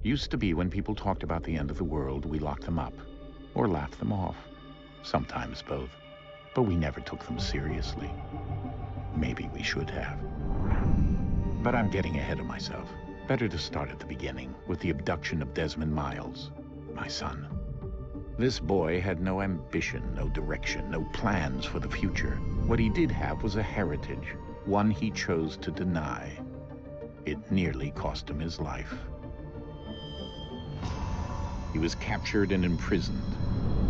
Used to be when people talked about the end of the world, we locked them up, or laughed them off. Sometimes both. But we never took them seriously. Maybe we should have. But I'm getting ahead of myself. Better to start at the beginning, with the abduction of Desmond Miles, my son. This boy had no ambition, no direction, no plans for the future. What he did have was a heritage, one he chose to deny. It nearly cost him his life. He was captured and imprisoned.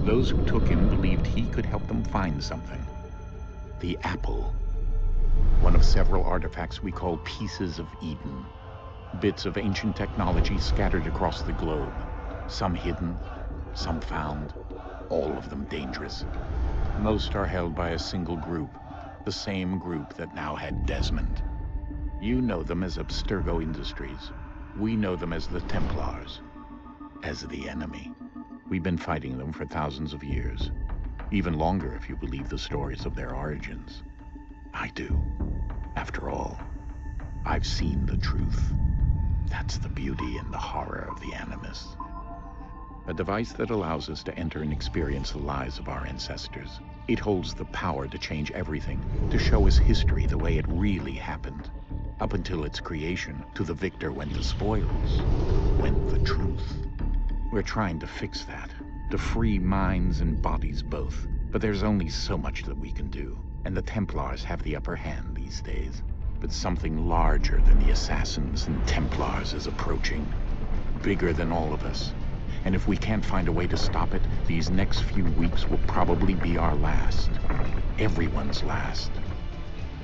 Those who took him believed he could help them find something. The apple. One of several artifacts we call pieces of Eden. Bits of ancient technology scattered across the globe. Some hidden, some found, all of them dangerous. Most are held by a single group, the same group that now had Desmond. You know them as Abstergo Industries. We know them as the Templars. As the enemy. We've been fighting them for thousands of years. Even longer if you believe the stories of their origins. I do. After all, I've seen the truth. That's the beauty and the horror of the Animus. A device that allows us to enter and experience the lives of our ancestors. It holds the power to change everything, to show us history the way it really happened. Up until its creation, to the victor went the spoils, went the truth. We're trying to fix that, to free minds and bodies both. But there's only so much that we can do, and the Templars have the upper hand these days. But something larger than the Assassins and Templars is approaching, bigger than all of us. And if we can't find a way to stop it, these next few weeks will probably be our last. Everyone's last.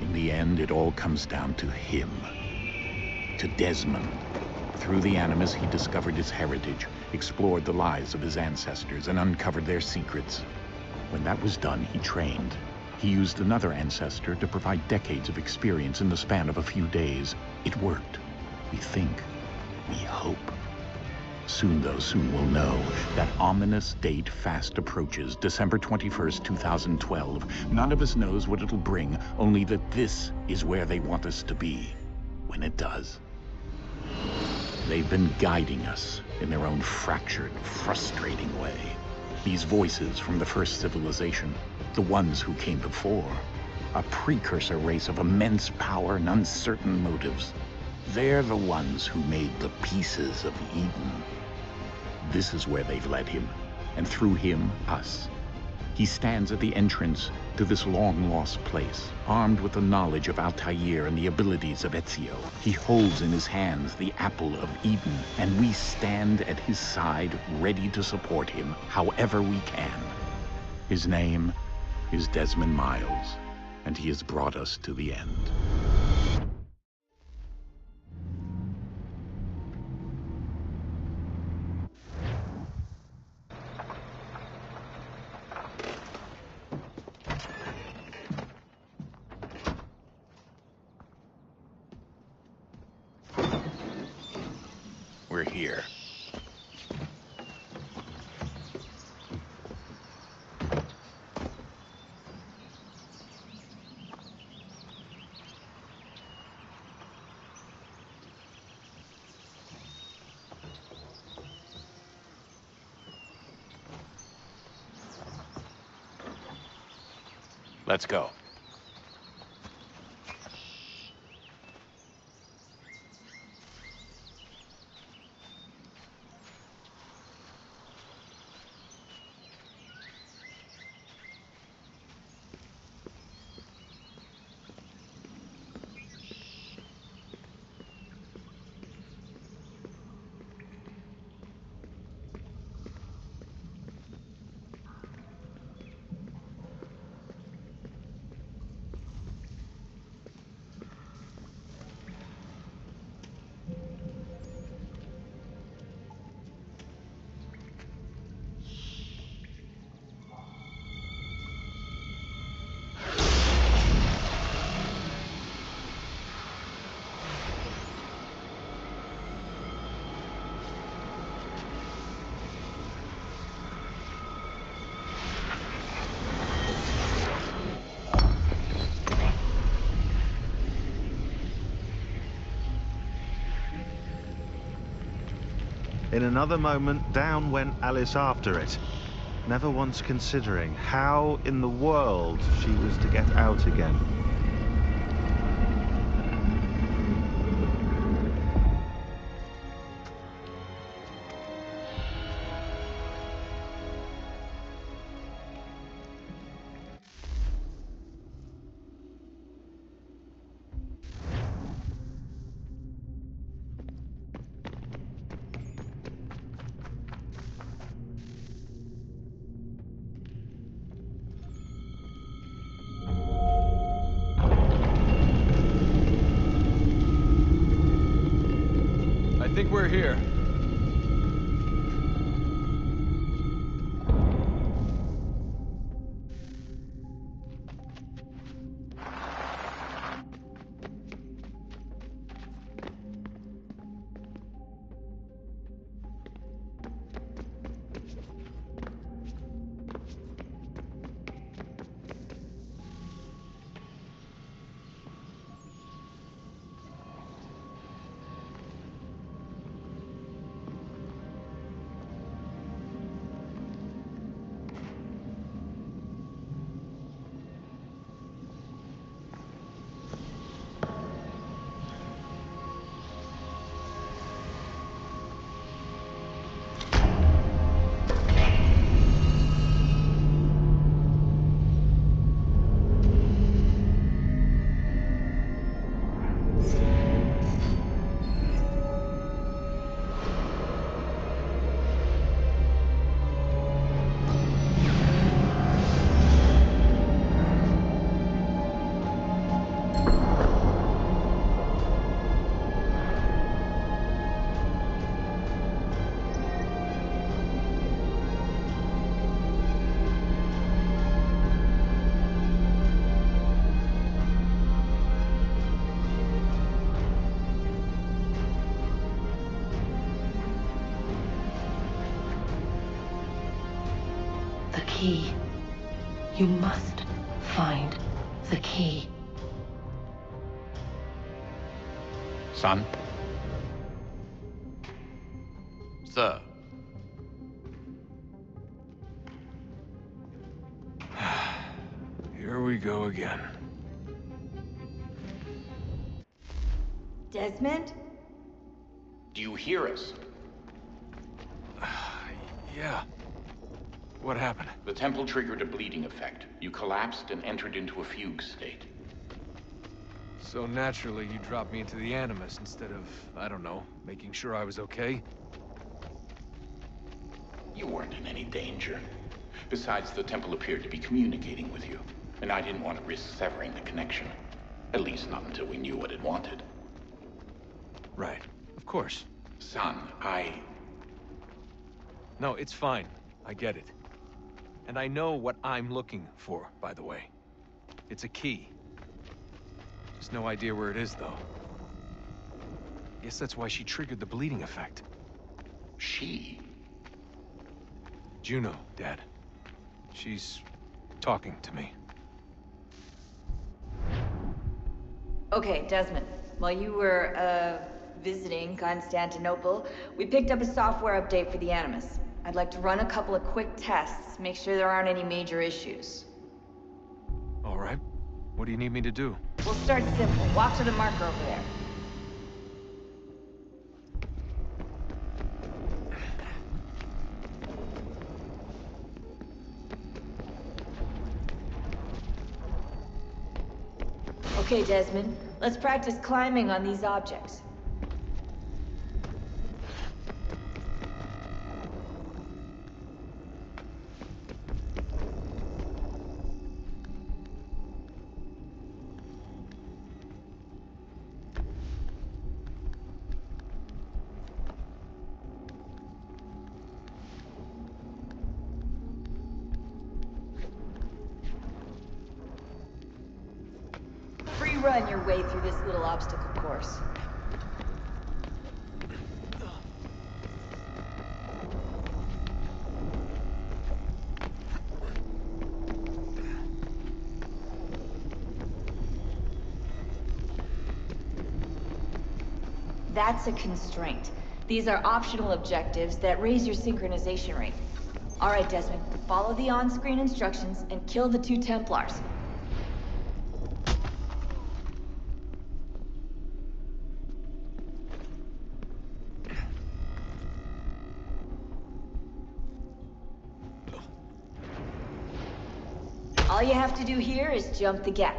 In the end, it all comes down to him. To Desmond. Through the Animus, he discovered his heritage, explored the lives of his ancestors, and uncovered their secrets. When that was done, he trained. He used another ancestor to provide decades of experience in the span of a few days. It worked. We think. We hope. Soon, though, soon we'll know. That ominous date fast approaches, December 21st, 2012. None of us knows what it'll bring, only that this is where they want us to be. When it does. They've been guiding us in their own fractured, frustrating way. These voices from the first civilization, the ones who came before, a precursor race of immense power and uncertain motives. They're the ones who made the pieces of Eden. This is where they've led him, and through him, us. He stands at the entrance to this long-lost place, armed with the knowledge of Altair and the abilities of Ezio. He holds in his hands the apple of Eden, and we stand at his side, ready to support him however we can. His name is Desmond Miles, and he has brought us to the end. We're here. Let's go. In another moment, down went Alice after it, never once considering how in the world she was to get out again. I think we're here. The key. You must find the key. Son? Sir. Here we go again. Desmond? Do you hear us? Yeah. What happened? The temple triggered a bleeding effect. You collapsed and entered into a fugue state. So naturally, you dropped me into the Animus instead of, I don't know, making sure I was okay? You weren't in any danger. Besides, the temple appeared to be communicating with you, and I didn't want to risk severing the connection. At least not until we knew what it wanted. Right. Of course. Son, No, it's fine. I get it. And I know what I'm looking for, by the way. It's a key. Just no idea where it is, though. Guess that's why she triggered the bleeding effect. She? Juno, Dad. She's talking to me. Okay, Desmond. While you were, visiting Constantinople, we picked up a software update for the Animus. I'd like to run a couple of quick tests, make sure there aren't any major issues. All right. What do you need me to do? We'll start simple. Walk to the marker over there. Okay, Desmond. Let's practice climbing on these objects. Free run your way through this little obstacle course. That's a constraint. These are optional objectives that raise your synchronization rate. All right, Desmond, follow the on-screen instructions and kill the 2 Templars. All you have to do here is jump the gap.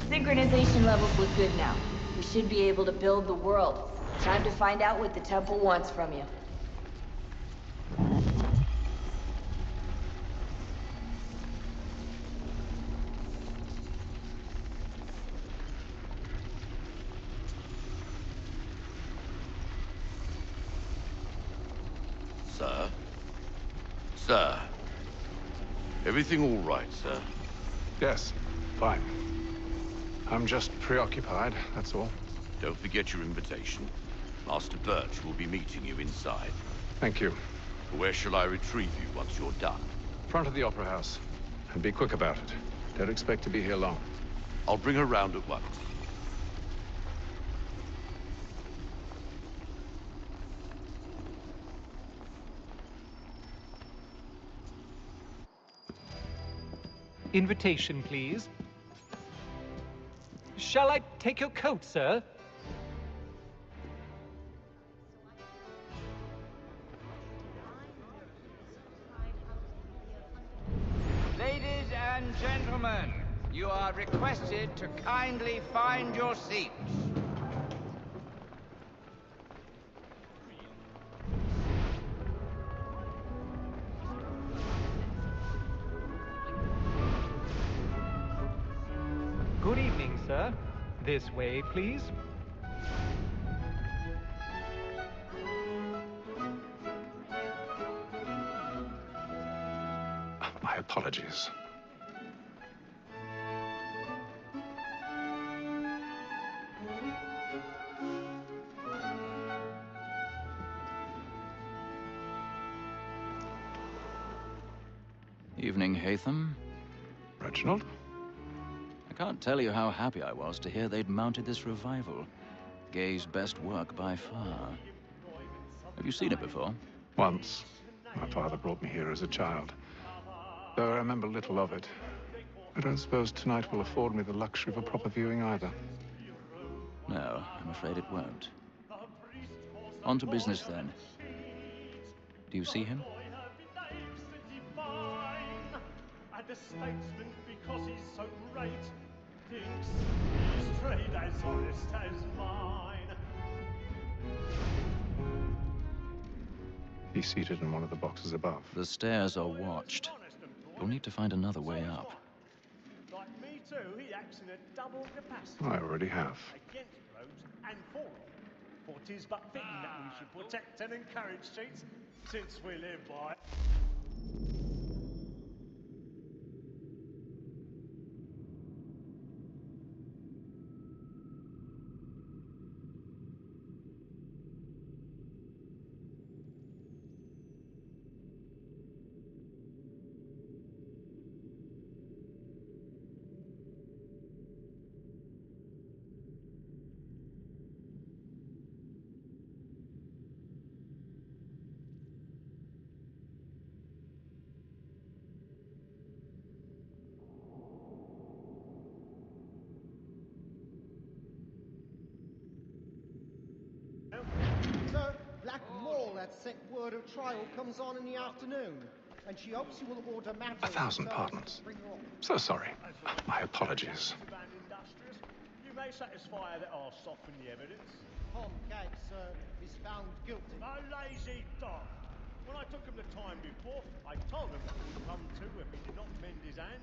Synchronization levels look good now. We should be able to build the world. Time to find out what the temple wants from you. Sir? Sir? Everything all right, sir? Yes, fine. I'm just preoccupied, that's all. Don't forget your invitation. Master Birch will be meeting you inside. Thank you. Where shall I retrieve you once you're done? Front of the Opera House. And be quick about it. Don't expect to be here long. I'll bring her round at once. Invitation, please. Shall I take your coat, sir? Ladies and gentlemen, you are requested to kindly find your seats. Good evening, sir. This way, please. My apologies. Evening, Hatham. Reginald? I can't tell you how happy I was to hear they'd mounted this revival. Gay's best work by far. Have you seen it before? Once. My father brought me here as a child. Though I remember little of it. I don't suppose tonight will afford me the luxury of a proper viewing either. No, I'm afraid it won't. On to business, then. Do you see him? The statesman, because he's so great, thinks his trade as honest as mine. He's seated in one of the boxes above. The stairs are watched. You'll need to find another way up. Like me too, he acts in a double capacity. I already have. Against roads and for them. For 'tis but fitting that we should protect and encourage streets, since we live by. Sir, Black Mall had sent word of trial comes on in the afternoon, and she hopes you will order matters. 1,000 pardons. So sorry. My apologies. You may satisfy that I'll soften the evidence. Tom Gates, sir, is found guilty. A lazy dog. When I took him the time before, I told him that would come to if he did not mend his hand.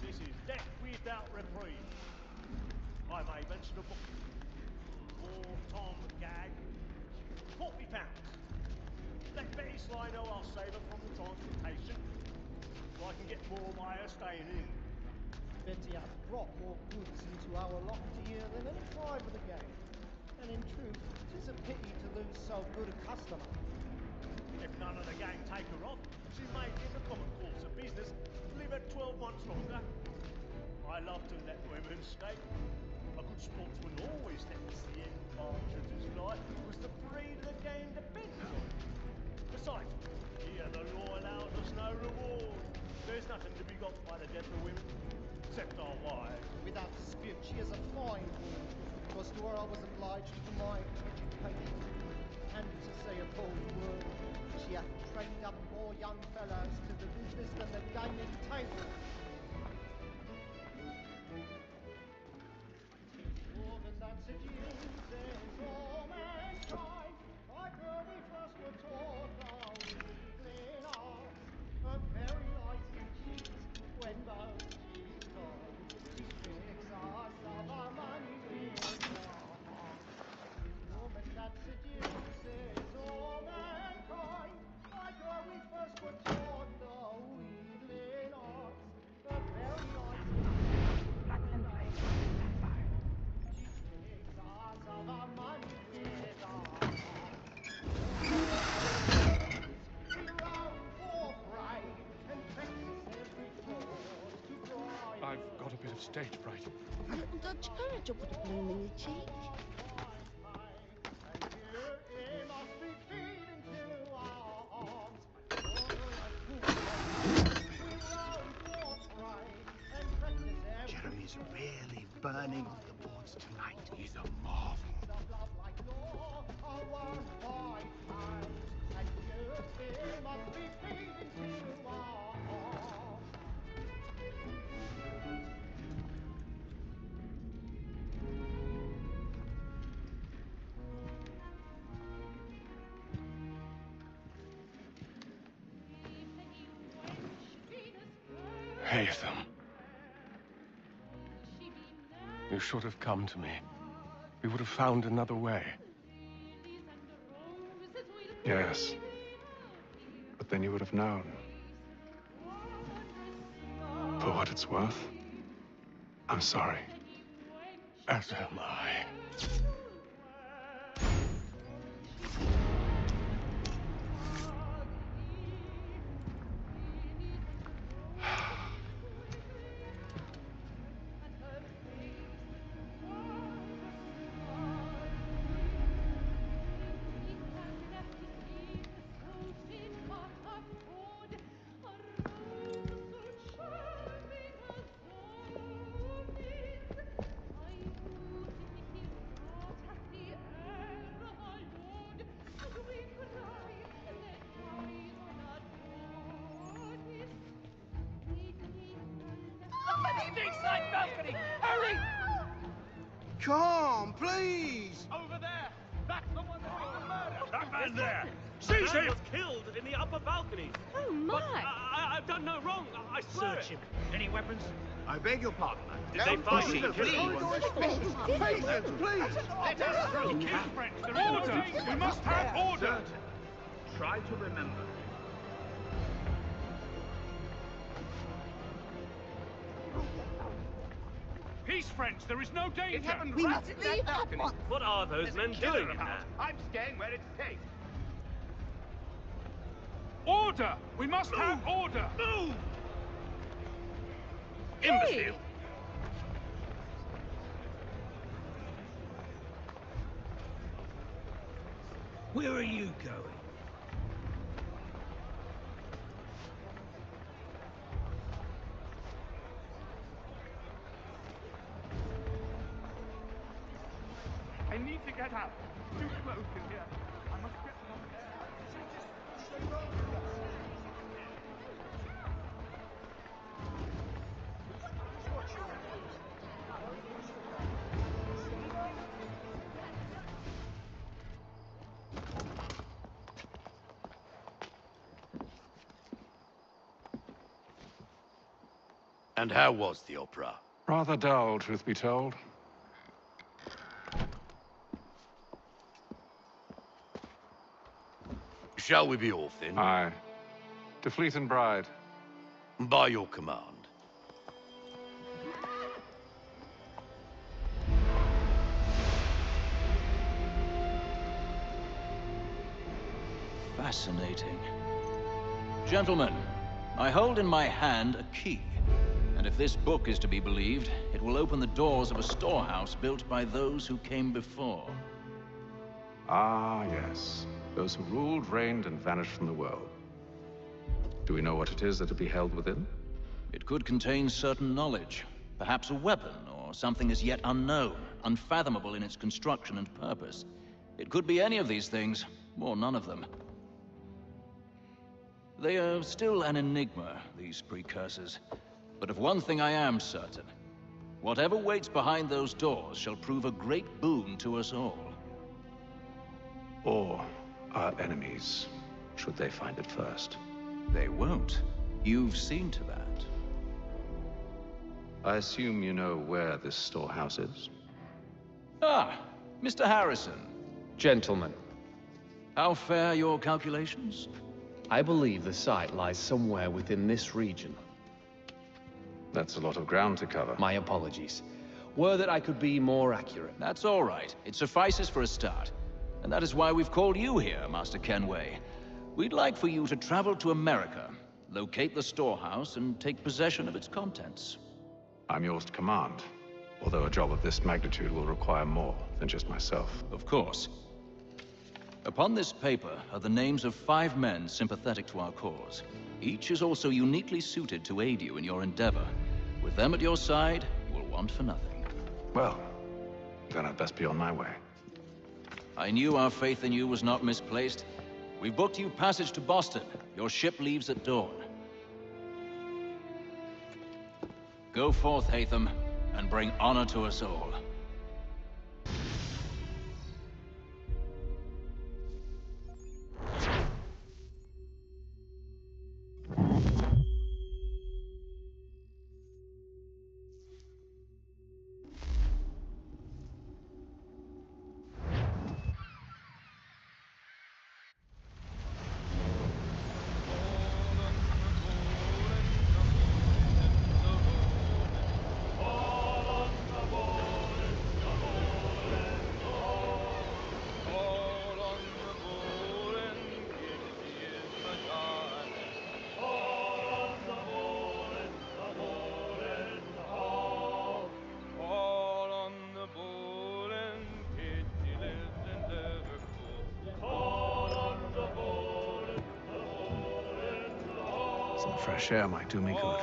This is death without reprieve. I may mention a book. Poor Tom Gag. £40. Let Betty Sly know I'll save her from the transportation, so I can get more of my staying in. Betty has brought more goods into our loft here than any tribe of the gang. And in truth, 'tis a pity to lose so good a customer. If none of the gang take her off, she may, in the common course of business, live her 12 months longer. I love to let women stay. A good sportsman always lets the end partridges fly, because the breed of the game depends on it. Besides, here the law allows us no reward. There's nothing to be got by the death of women, except our wives. Without dispute, she is a fine woman, because to her I was obliged for my education. And to say a bold word, she hath trained up more young fellows to the business than the gaming table. More than that seduces all mankind. Like her we first were taught our weakling arts, a very icy cheat when both cheeks die. She tricks us of our money with her heart. Woman that seduces all mankind. Like her we first were taught the weakling arts, a very icy cheat. Black and white, sapphire. She tricks us of our money with her heart. We roam forthright and practice every fraud to bribe. I've got a bit of stage fright. Hadn't Dutch courage or put a bloom in your cheek. And you must be feeding to our arms. We roam forthright and practice every Jeremy's really burning off the boards tonight. He's a marvel. of love like law are won by time. And you must be feeding to our arms. Haytham. You should have come to me. We would have found another way. Yes. But then you would have known. For what it's worth, I'm sorry. As am I. Side balcony! Hurry! Come, please! Over there! That's the one that did the murder! That man there! Seize him! Was killed in the upper balcony. Oh, my! But I've done no wrong. I swear Search him. Any weapons? I beg your pardon. Did they find Please, him? please! Let us through! Keep French. There is order! We must have order! Try to remember. Peace, friends. There is no danger. We must leave at once. What are those men doing in there? I'm staying where it's safe. Order! We must have order! Move! Imbecile! Where are you going? I need to get out. Too close in here. I must get some air. And how was the opera? Rather dull, truth be told. Shall we be off then? Aye. To Fleet and Bride. By your command. Fascinating. Gentlemen, I hold in my hand a key. And if this book is to be believed, it will open the doors of a storehouse built by those who came before. Ah, yes. Those who ruled, reigned, and vanished from the world. Do we know what it is that will be held within? It could contain certain knowledge. Perhaps a weapon, or something as yet unknown, unfathomable in its construction and purpose. It could be any of these things, or none of them. They are still an enigma, these precursors. But of one thing I am certain. Whatever waits behind those doors shall prove a great boon to us all. Or our enemies, should they find it first. They won't. You've seen to that. I assume you know where this storehouse is? Ah, Mr. Harrison. Gentlemen. How fare your calculations? I believe the site lies somewhere within this region. That's a lot of ground to cover. My apologies. Were that I could be more accurate. That's all right. It suffices for a start. And that is why we've called you here, Master Kenway. We'd like for you to travel to America, locate the storehouse, and take possession of its contents. I'm yours to command, although a job of this magnitude will require more than just myself. Of course. Upon this paper are the names of 5 men sympathetic to our cause. Each is also uniquely suited to aid you in your endeavor. With them at your side, you will want for nothing. Well, then I'd best be on my way. I knew our faith in you was not misplaced. We've booked you passage to Boston. Your ship leaves at dawn. Go forth, Hatham, and bring honor to us all. Some fresh air might do me good.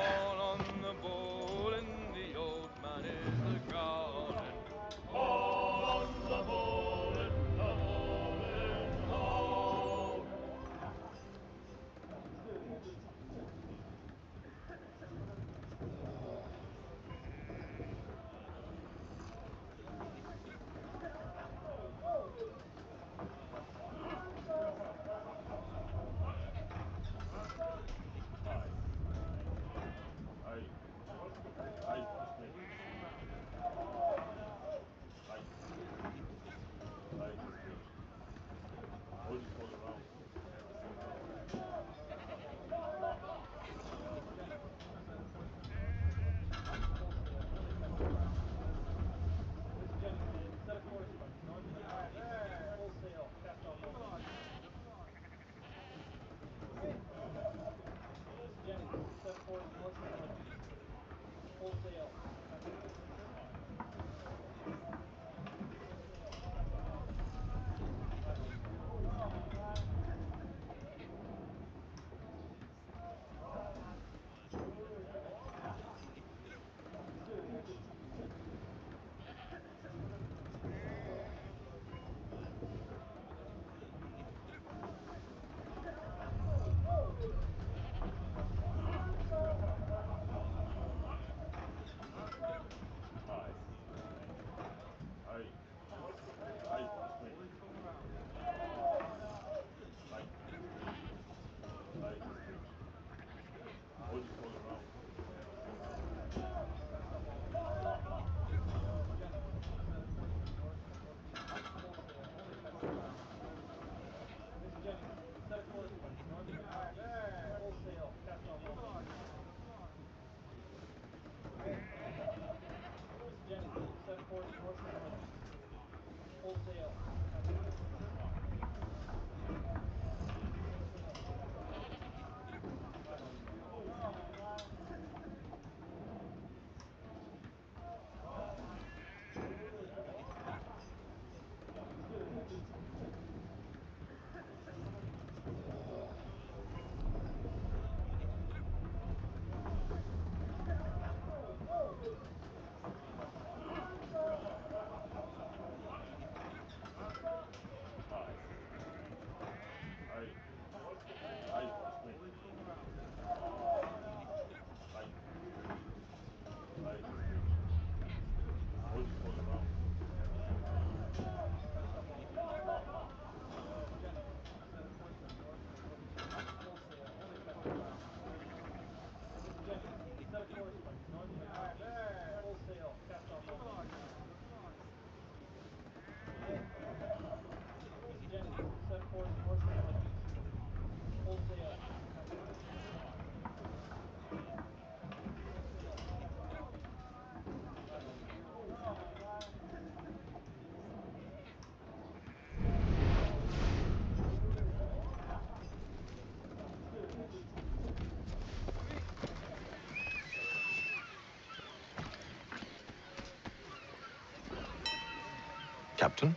Captain?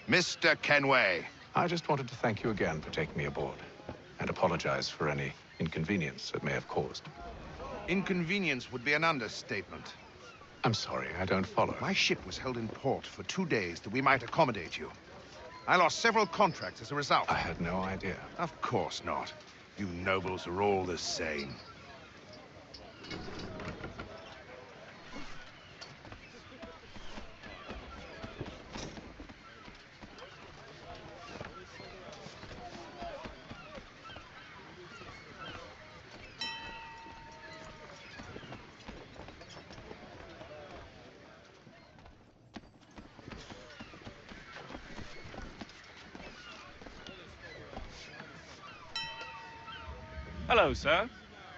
Mr. Kenway. I just wanted to thank you again for taking me aboard, and apologize for any inconvenience it may have caused. Inconvenience would be an understatement. I'm sorry, I don't follow. My ship was held in port for 2 days that we might accommodate you. I lost several contracts as a result. I had no idea. Of course not. You nobles are all the same. Hello, sir.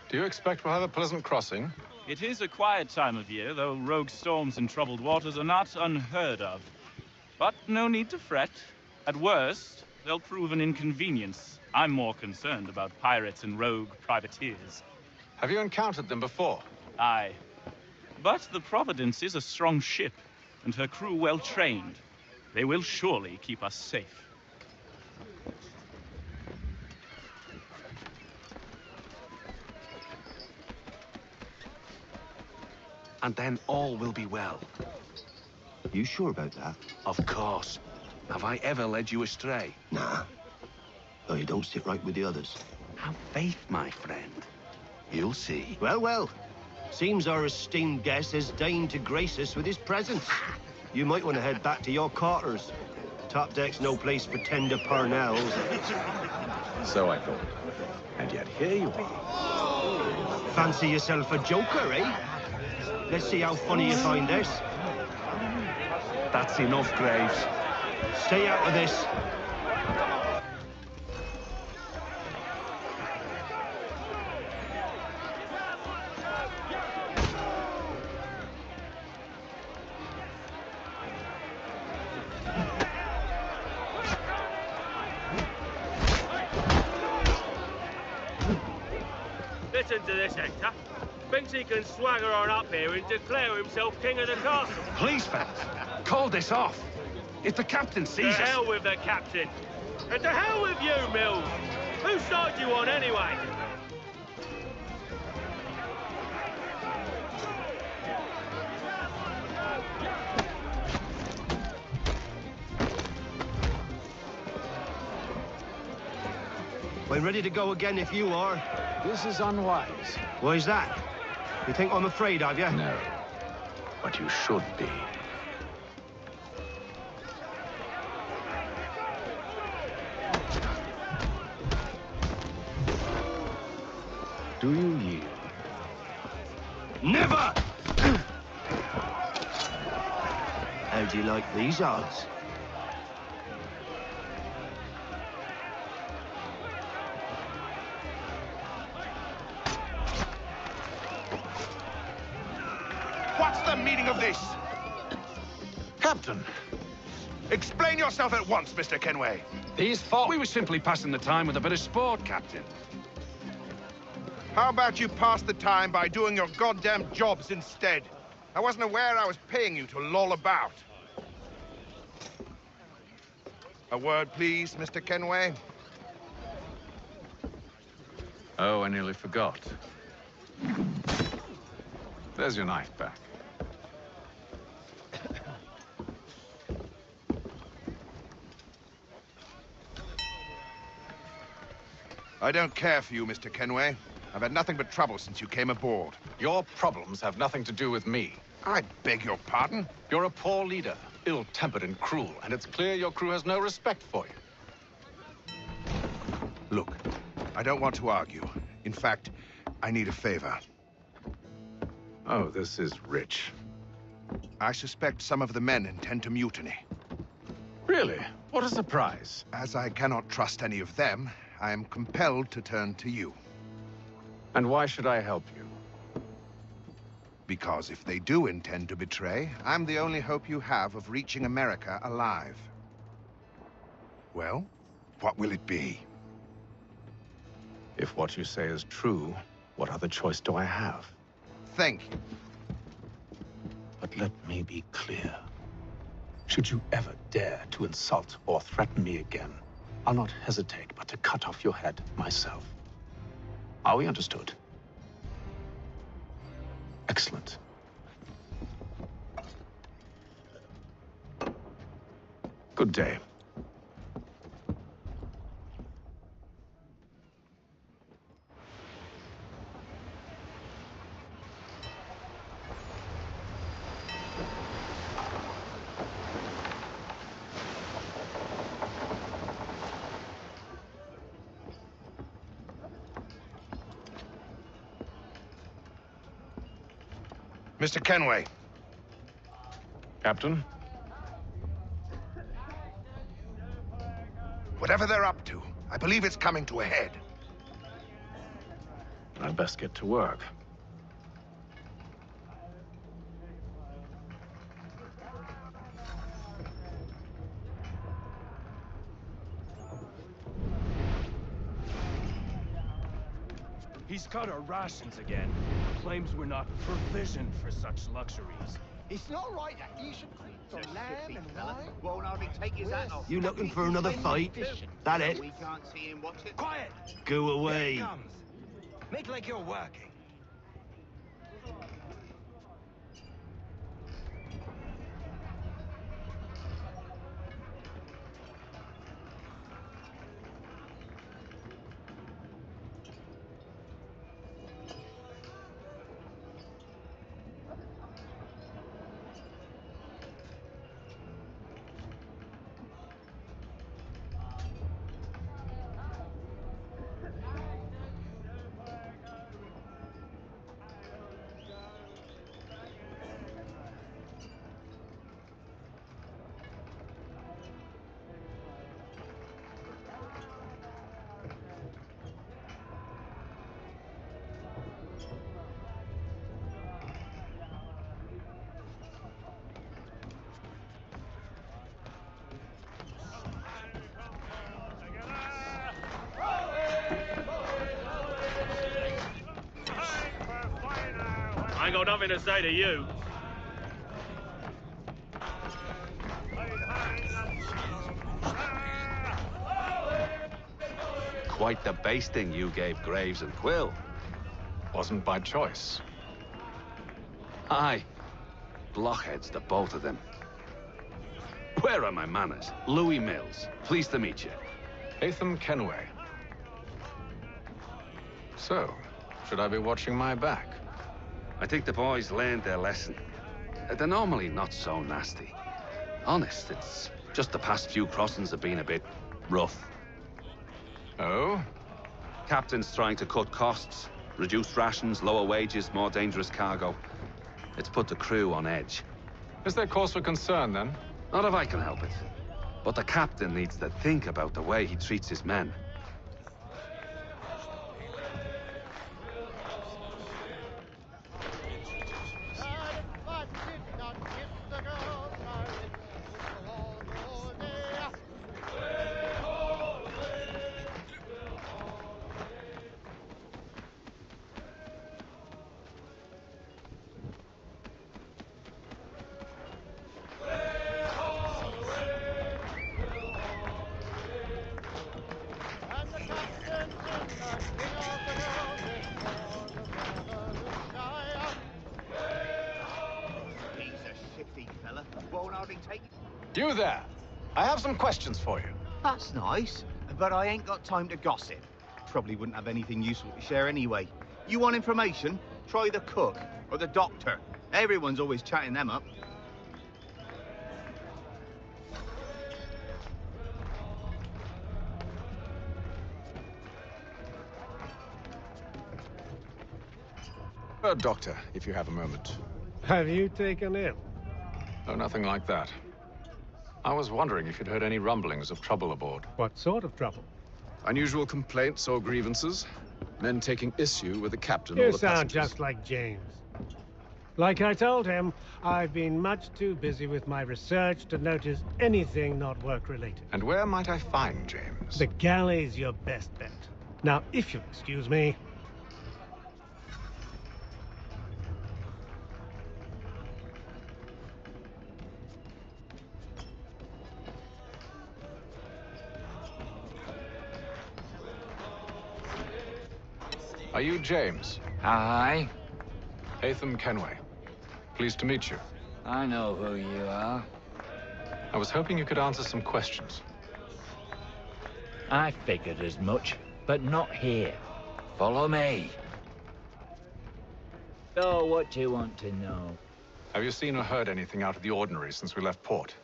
Do you expect we'll have a pleasant crossing? It is a quiet time of year, though rogue storms and troubled waters are not unheard of. But no need to fret. At worst, they'll prove an inconvenience. I'm more concerned about pirates and rogue privateers. Have you encountered them before? Aye. But the Providence is a strong ship, and her crew well trained. They will surely keep us safe. And then all will be well. You sure about that? Of course. Have I ever led you astray? Nah. Though you don't sit right with the others. Have faith, my friend. You'll see. Well, well. Seems our esteemed guest has deigned to grace us with his presence. You might want to head back to your quarters. Top deck's no place for tender parnells. So I thought. And yet here you are. Fancy yourself a joker, eh? Let's see how funny you find this. That's enough, Graves. Stay out of this. Listen to this, Hector. Thinks he can swagger on up here and declare himself king of the castle. Please, fellas, call this off. If the captain sees us... To hell with the captain. And to hell with you, Mills. Whose side you on, anyway? We're ready to go again if you are. This is unwise. Why's that? You think I'm afraid of you? No. But you should be. Do you yield? Never! How do you like these odds? What's the meaning of this? Captain! Explain yourself at once, Mr. Kenway. These thought we were simply passing the time with a bit of sport, Captain. How about you pass the time by doing your goddamn jobs instead? I wasn't aware I was paying you to loll about. A word, please, Mr. Kenway. Oh, I nearly forgot. There's your knife back. I don't care for you, Mr. Kenway. I've had nothing but trouble since you came aboard. Your problems have nothing to do with me. I beg your pardon? You're a poor leader, ill-tempered and cruel, and it's clear your crew has no respect for you. Look, I don't want to argue. In fact, I need a favor. Oh, this is rich. I suspect some of the men intend to mutiny. Really? What a surprise. As I cannot trust any of them, I am compelled to turn to you. And why should I help you? Because if they do intend to betray, I'm the only hope you have of reaching America alive. Well, what will it be? If what you say is true, what other choice do I have? Thank you. But let me be clear. Should you ever dare to insult or threaten me again, I'll not hesitate but to cut off your head myself. Are we understood? Excellent. Good day. Mr. Kenway. Captain? Whatever they're up to, I believe it's coming to a head. I'd best get to work. He's cut our rations again. Claims we're not provisioned for such luxuries. It's not right that you should for lamb and wine. Won't hardly take his hat off. You looking for another fight? That it? We can't see him watching. Quiet! Go away. Here it comes. Make like you're working. I ain't got nothing to say to you. Quite the basting you gave Graves and Quill. Wasn't by choice. Aye. Blockheads, the both of them. Where are my manners? Louis Mills. Pleased to meet you. Kenway. So, should I be watching my back? I think the boys learned their lesson. They're normally not so nasty. Honest, it's just the past few crossings have been a bit rough. Oh? Captain's trying to cut costs. Reduced rations, lower wages, more dangerous cargo. It's put the crew on edge. Is there cause for concern, then? Not if I can help it. But the captain needs to think about the way he treats his men. You there! I have some questions for you. That's nice, but I ain't got time to gossip. Probably wouldn't have anything useful to share anyway. You want information? Try the cook or the doctor. Everyone's always chatting them up. Doctor, if you have a moment. Have you taken ill? Oh, nothing like that. I was wondering if you'd heard any rumblings of trouble aboard. What sort of trouble? Unusual complaints or grievances? Men taking issue with the captain or You the sound passengers? just like James. Like I told him, I've been much too busy with my research to notice anything not work-related. And where might I find James? The galley's your best bet. Now, if you'll excuse me... Are you James? Aye. Hatham Kenway. Pleased to meet you. I know who you are. I was hoping you could answer some questions. I figured as much, but not here. Follow me. So, what do you want to know? Have you seen or heard anything out of the ordinary since we left port?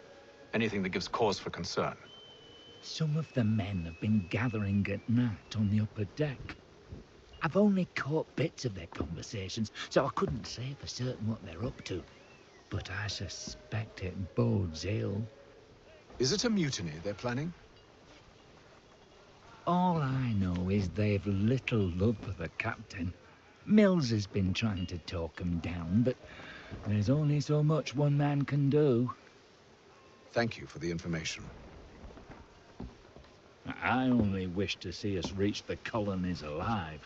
Anything that gives cause for concern? Some of the men have been gathering at night on the upper deck. I've only caught bits of their conversations, so I couldn't say for certain what they're up to. But I suspect it bodes ill. Is it a mutiny they're planning? All I know is they've little love for the captain. Mills has been trying to talk him down, but there's only so much one man can do. Thank you for the information. I only wish to see us reach the colonies alive.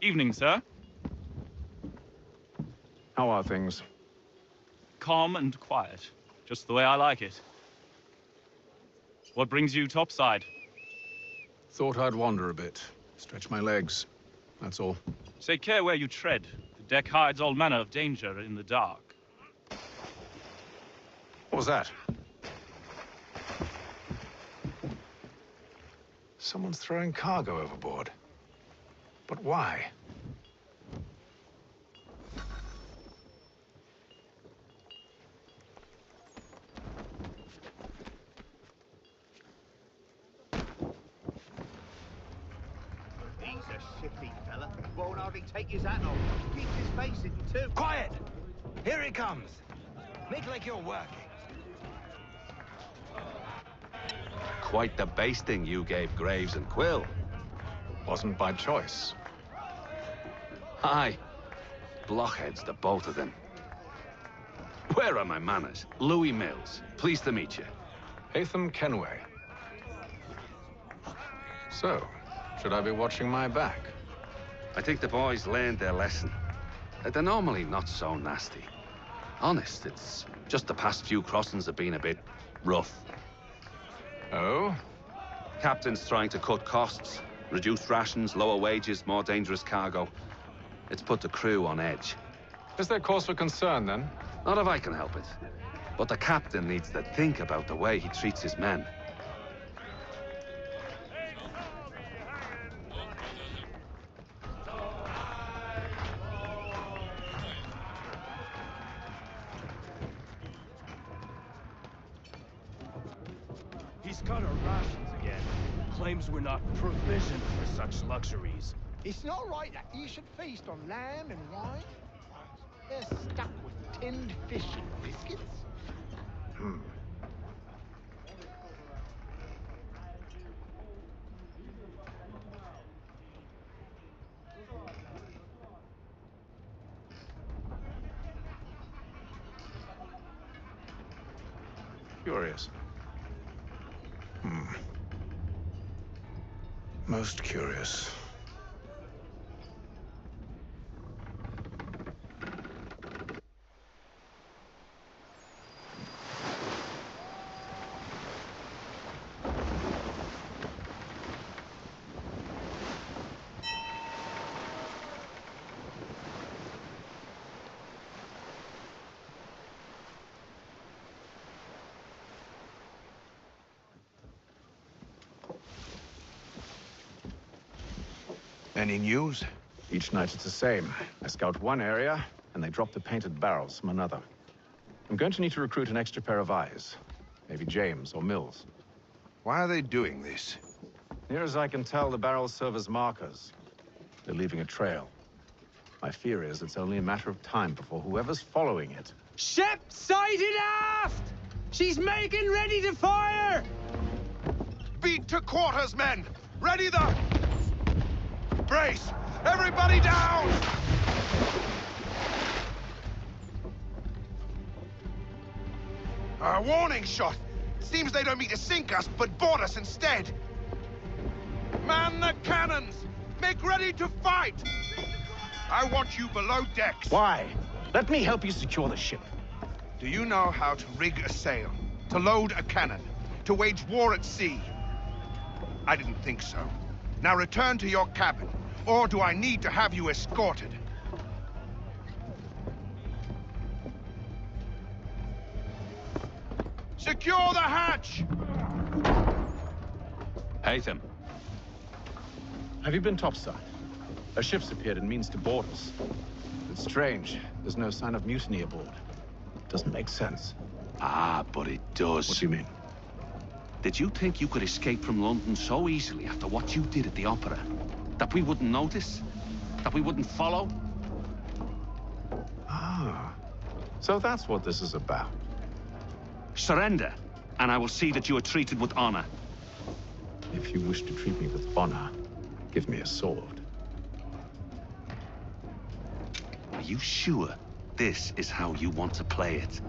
Evening, sir. How are things? Calm and quiet. Just the way I like it. What brings you topside? Thought I'd wander a bit. Stretch my legs. That's all. Take care where you tread. The deck hides all manner of danger in the dark. What was that? Someone's throwing cargo overboard. But why? He's a shifty fella. Won't hardly take his hat off. Keeps his face hidden too. Quiet! Here he comes. Make like you're working. Quite the basting you gave Graves and Quill. Wasn't by choice. Aye. Blockheads, the both of them. Where are my manners? Louis Mills. Pleased to meet you. Hatham Kenway. So, should I be watching my back? I think the boys learned their lesson. They're normally not so nasty. Honest, it's just the past few crossings have been a bit rough. Oh? Captain's trying to cut costs. Reduced rations, lower wages, more dangerous cargo. It's put the crew on edge. Is there cause for concern, then? Not if I can help it. But the captain needs to think about the way he treats his men. He's cut our rations again. Claims we're not provisioned for such luxuries. It's not right that you should feast on lamb and wine. They're stuck with tinned fish and biscuits. Curious. Most curious. Any news? Each night it's the same. I scout one area, and they drop the painted barrels from another. I'm going to need to recruit an extra pair of eyes. Maybe James or Mills. Why are they doing this? Near as I can tell, the barrels serve as markers. They're leaving a trail. My fear is it's only a matter of time before whoever's following it... Ship sighted aft! She's making ready to fire! Beat to quarters, men! Ready the... Brace! Everybody down! A warning shot! Seems they don't mean to sink us, but board us instead. Man the cannons! Make ready to fight! I want you below decks. Why? Let me help you secure the ship. Do you know how to rig a sail? To load a cannon? To wage war at sea? I didn't think so. Now return to your cabin, or do I need to have you escorted? Secure the hatch! Haytham. Have you been topside? A ship's appeared and means to board us. It's strange. There's no sign of mutiny aboard. Doesn't make sense. Ah, but it does. What do you mean? Did you think you could escape from London so easily after what you did at the opera? That we wouldn't notice? That we wouldn't follow? Ah. So that's what this is about. Surrender, and I will see that you are treated with honor. If you wish to treat me with honor, give me a sword. Are you sure this is how you want to play it?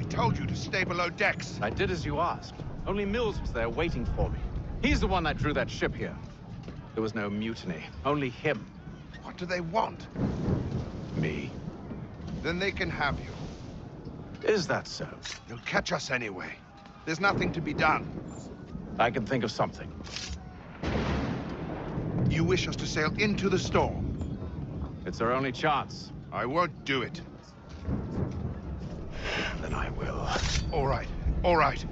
Told you to stay below decks. I did as you asked. Only Mills was there waiting for me. He's the one that drew that ship here. There was no mutiny, only him. What do they want? Me. Then they can have you. Is that so? They'll catch us anyway. There's nothing to be done. I can think of something. You wish us to sail into the storm? It's our only chance. I won't do it. Then I will. All right, all right.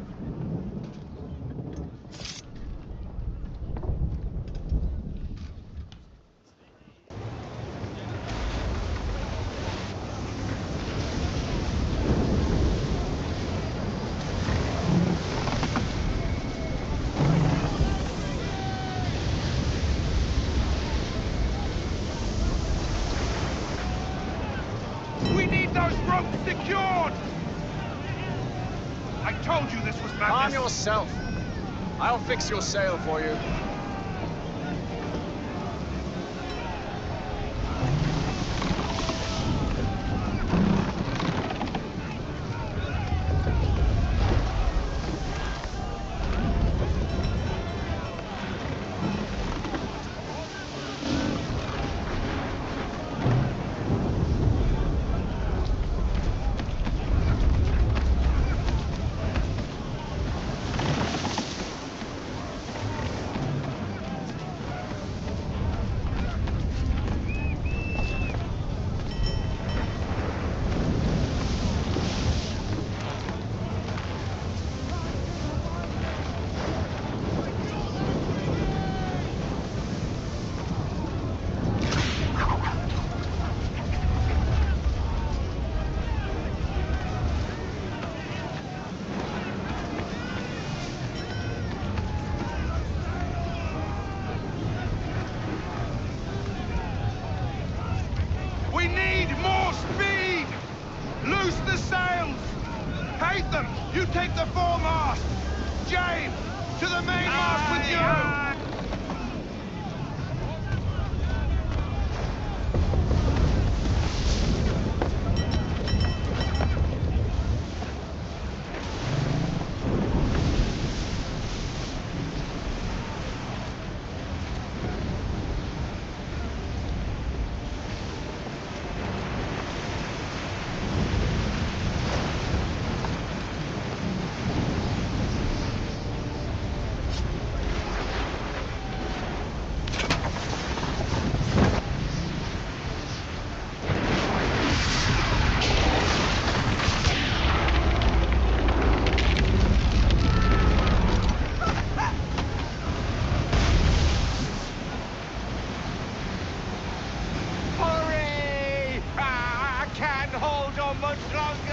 We need those ropes secured! I told you this was madness. Calm yourself. I'll fix your sail for you. We need more speed! Loose the sails! Haytham, you take the foremast! James, to the mainmast with you! hold on much longer!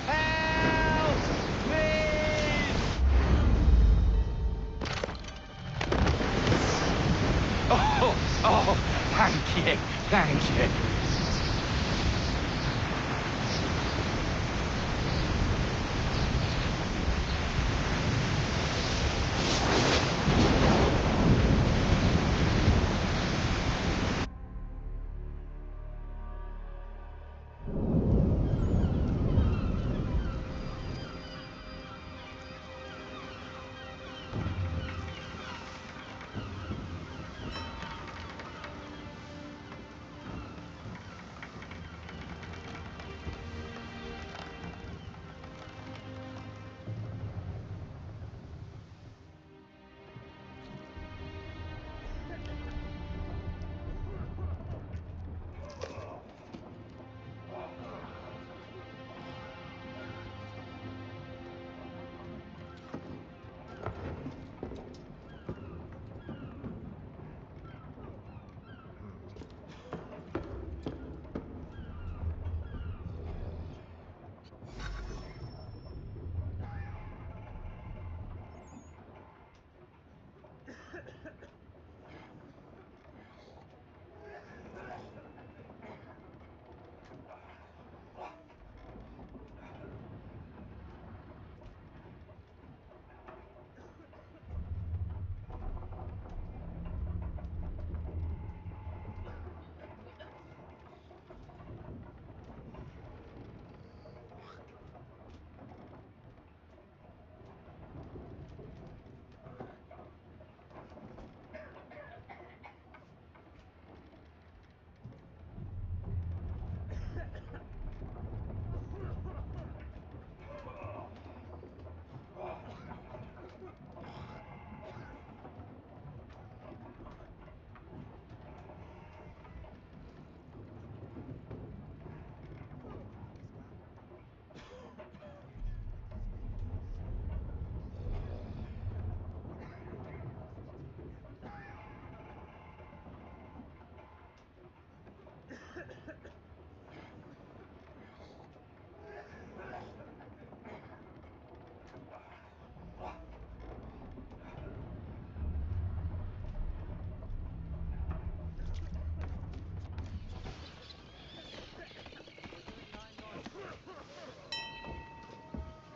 Help! Please! Oh, thank you, thank you.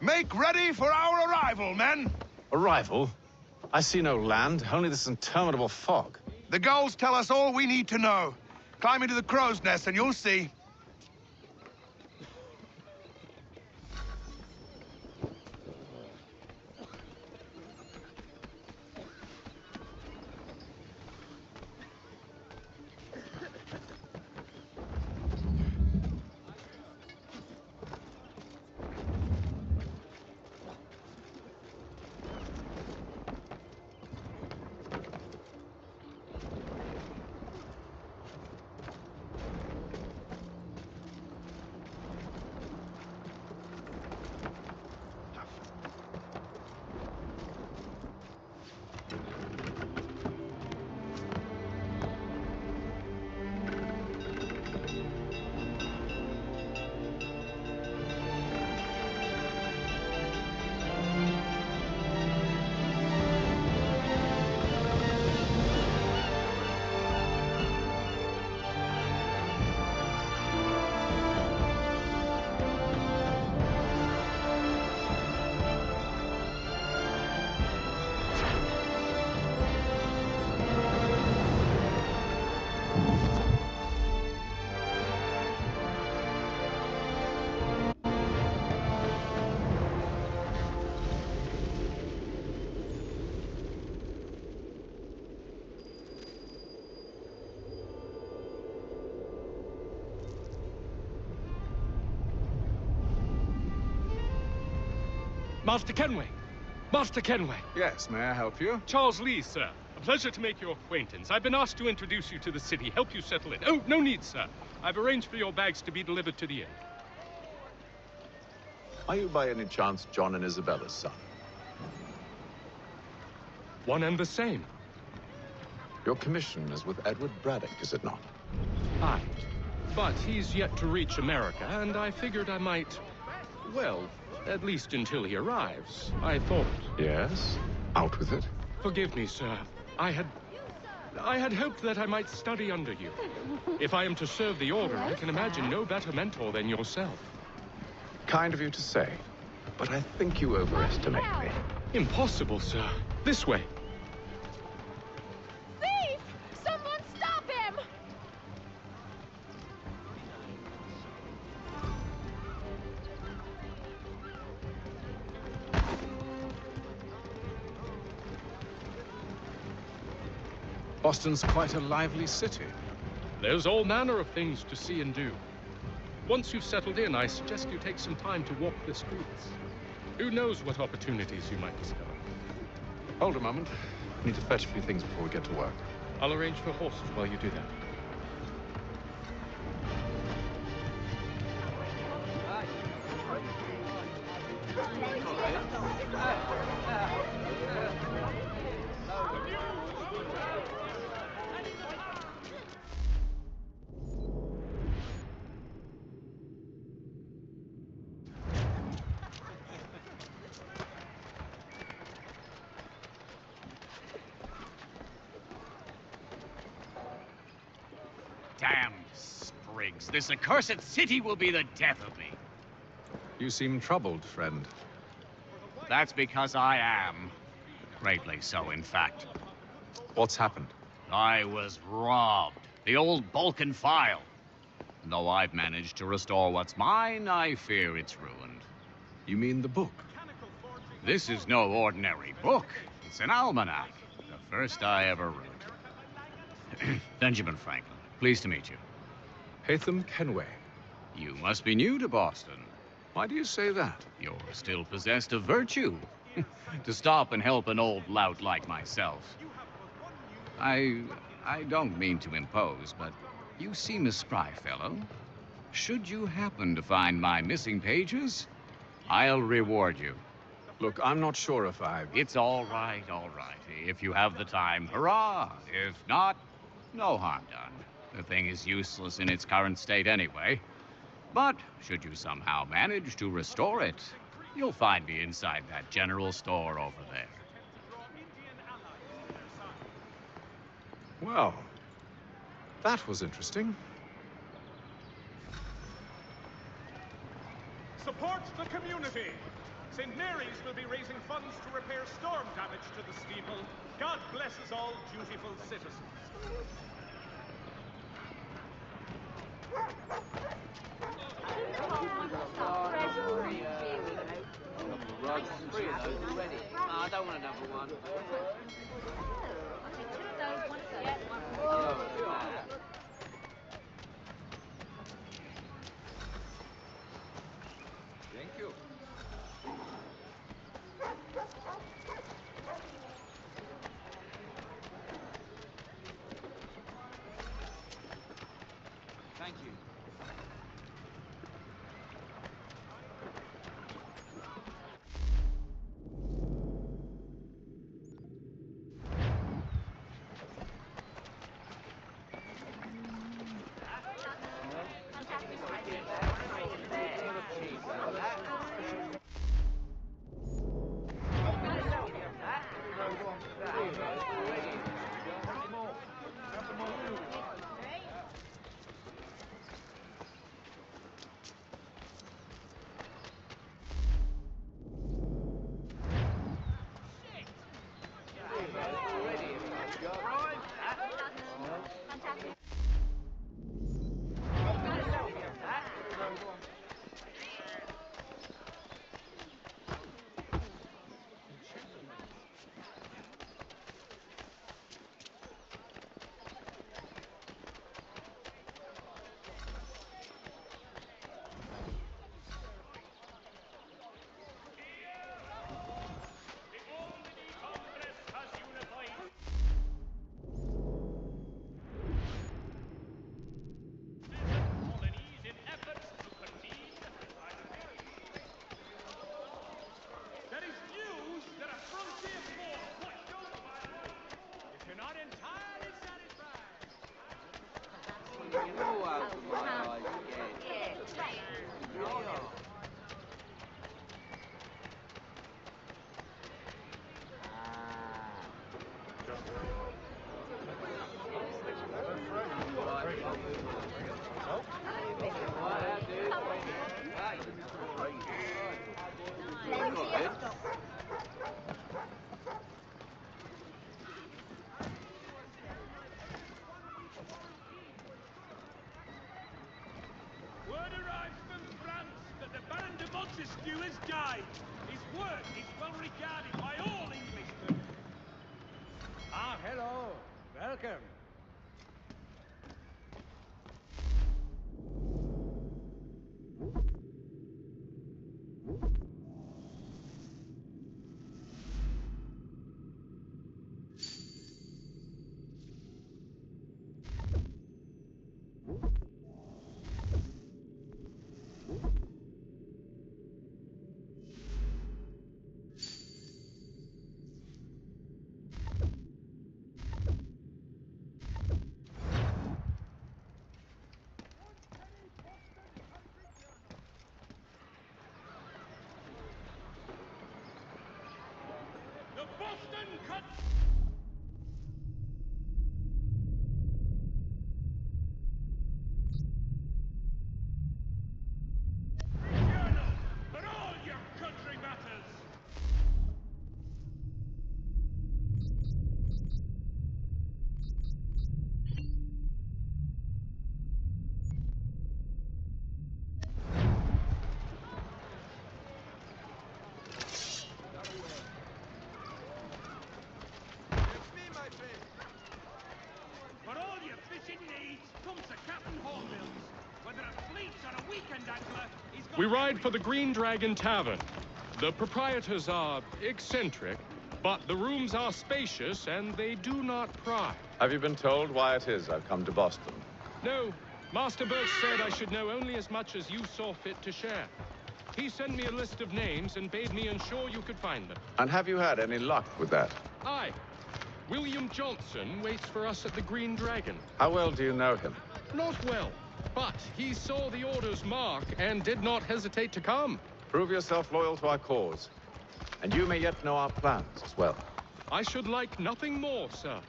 Make ready for our arrival, men! Arrival? I see no land, only this interminable fog. The gulls tell us all we need to know. Climb into the crow's nest and you'll see. Master Kenway! Master Kenway! Yes, may I help you? Charles Lee, sir. A pleasure to make your acquaintance. I've been asked to introduce you to the city, help you settle in. Oh, no need, sir. I've arranged for your bags to be delivered to the inn. Are you by any chance John and Isabella's son? One and the same. Your commission is with Edward Braddock, is it not? Aye. But he's yet to reach America, and I figured I might... Well, at least until he arrives. I thought... Yes? Out with it. Forgive me, sir. I had hoped that I might study under you. If I am to serve the Order, I can imagine no better mentor than yourself. Kind of you to say, but I think you overestimate me. Impossible, sir. This way. Thief! Someone stop him! Boston's quite a lively city. There's all manner of things to see and do. Once you've settled in, I suggest you take some time to walk the streets. Who knows what opportunities you might discover. Hold a moment. I need to fetch a few things before we get to work. I'll arrange for horses while you do that. Damned sprigs. This accursed city will be the death of me. You seem troubled, friend. That's because I am. Greatly so, in fact. What's happened? I was robbed. The old Balkan file. And though I've managed to restore what's mine, I fear it's ruined. You mean the book? This is no ordinary book. It's an almanac. The first I ever wrote. Benjamin Franklin. Pleased to meet you. Haytham Kenway. You must be new to Boston. Why do you say that? You're still possessed of virtue. To stop and help an old lout like myself. I don't mean to impose, but you seem a spry fellow. Should you happen to find my missing pages, I'll reward you. Look, I'm not sure if I... It's all right, all right. If you have the time, hurrah. If not, no harm done. The thing is useless in its current state anyway. But should you somehow manage to restore it, you'll find me inside that general store over there. Well, that was interesting. Support the community. St. Mary's will be raising funds to repair storm damage to the steeple. God blesses all dutiful citizens. I don't want another one. Thank you. Thank you. the Montesquieu's Guide. His work is well regarded by all Englishmen. Ah, hello. Welcome. The Boston Cut. Journal for all your country matters. For all your fishing needs, come to Captain Hornbill's. Whether a fleet or a weekend angler, he's got We ride for the Green Dragon Tavern. The proprietors are eccentric, but the rooms are spacious and they do not pry. Have you been told why it is I've come to Boston? No, Master Birch said I should know only as much as you saw fit to share. He sent me a list of names and bade me ensure you could find them. And have you had any luck with that? Aye. William Johnson waits for us at the Green Dragon. How well do you know him? Not well, but he saw the order's mark and did not hesitate to come. Prove yourself loyal to our cause. And you may yet know our plans as well. I should like nothing more, sir.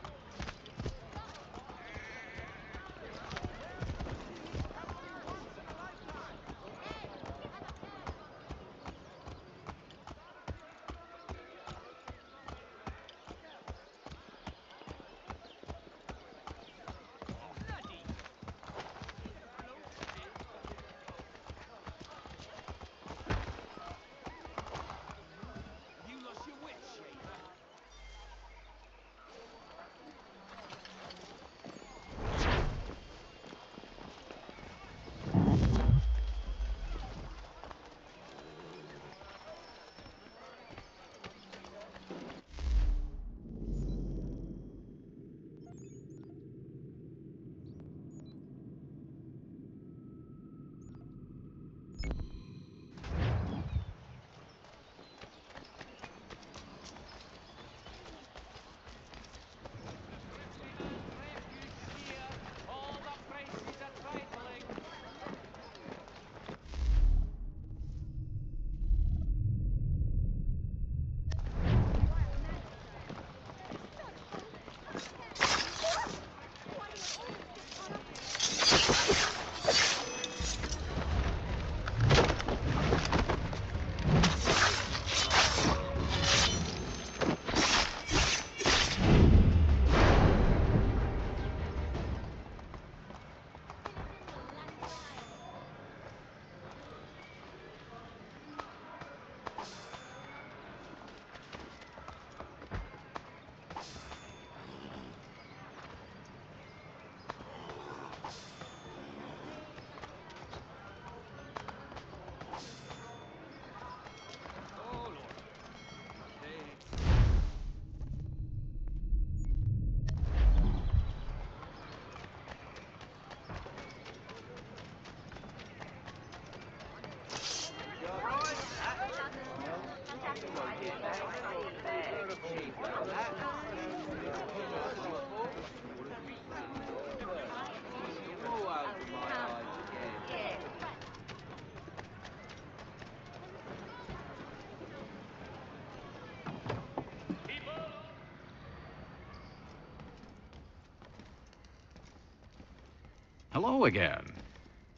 Hello again.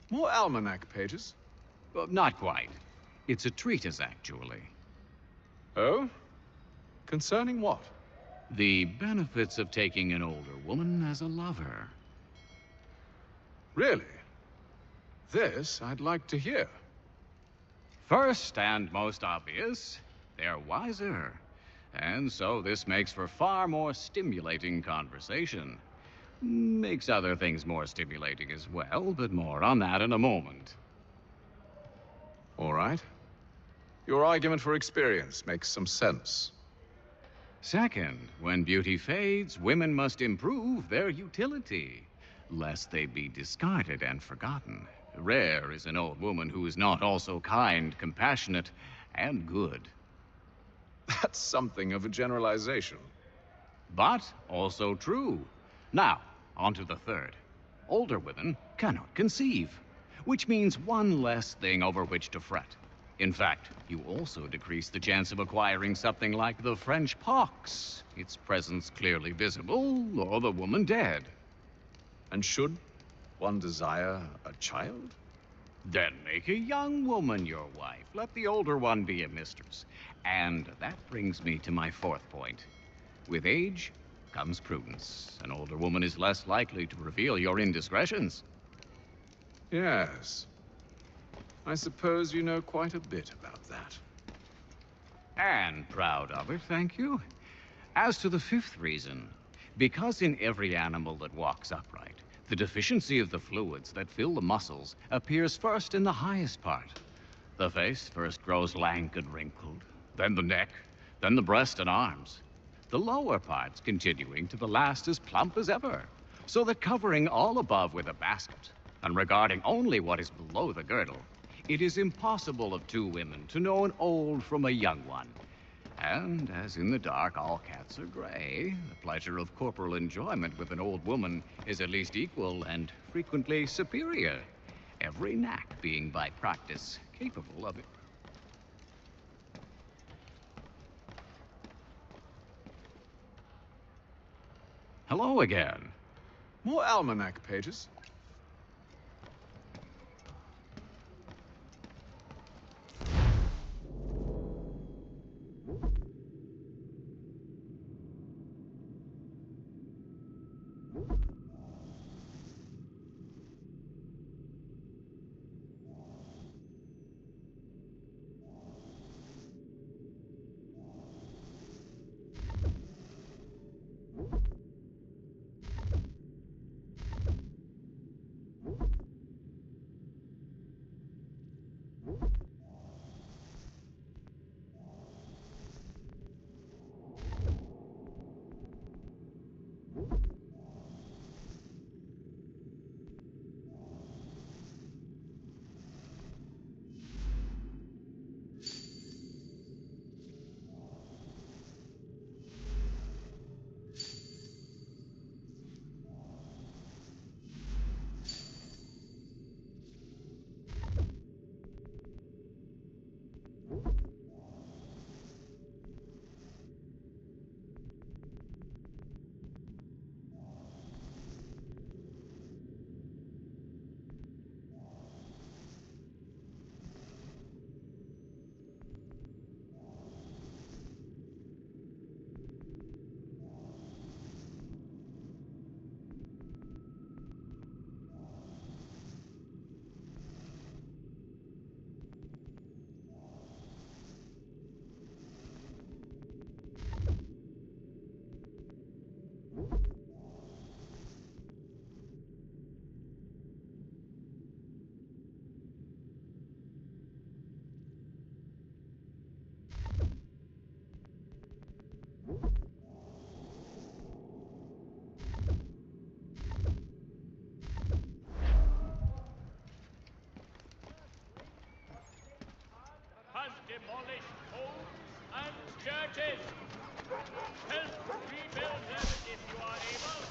More almanac pages? Not quite. It's a treatise, actually. Oh? Concerning what? The benefits of taking an older woman as a lover. Really? This I'd like to hear. First and most obvious, they're wiser. And so this makes for far more stimulating conversation. Makes other things more stimulating as well, but more on that in a moment. All right. Your argument for experience makes some sense. Second, when beauty fades, women must improve their utility, lest they be discarded and forgotten. Rare is an old woman who is not also kind, compassionate, and good. That's something of a generalization. But also true. Now, on to the third. Older women cannot conceive, which means one less thing over which to fret. In fact, you also decrease the chance of acquiring something like the French pox, its presence clearly visible, or the woman dead. And should one desire a child? Then make a young woman your wife. Let the older one be a mistress. And that brings me to my fourth point. With age comes prudence. An older woman is less likely to reveal your indiscretions. Yes. I suppose you know quite a bit about that. And proud of it, thank you. As to the fifth reason, because in every animal that walks upright, the deficiency of the fluids that fill the muscles appears first in the highest part. The face first grows lank and wrinkled, then the neck, then the breast and arms. The lower parts continuing to the last as plump as ever, so that covering all above with a basket, and regarding only what is below the girdle, it is impossible of two women to know an old from a young one. And as in the dark all cats are gray, the pleasure of corporal enjoyment with an old woman is at least equal and frequently superior, every knack being by practice capable of it. Hello again. More almanac pages. Demolish homes and churches. Help rebuild them if you are able.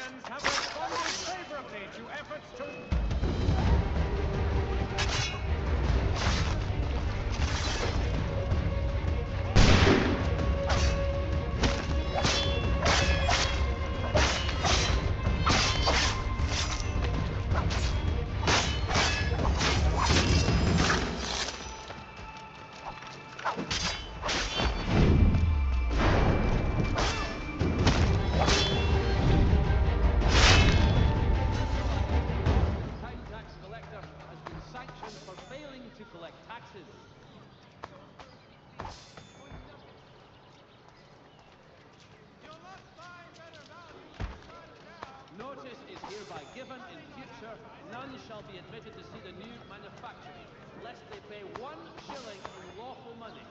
lands have responded favorably to efforts to... Notice is hereby given in future, none shall be admitted to see the new manufactory, lest they pay 1 shilling in lawful money.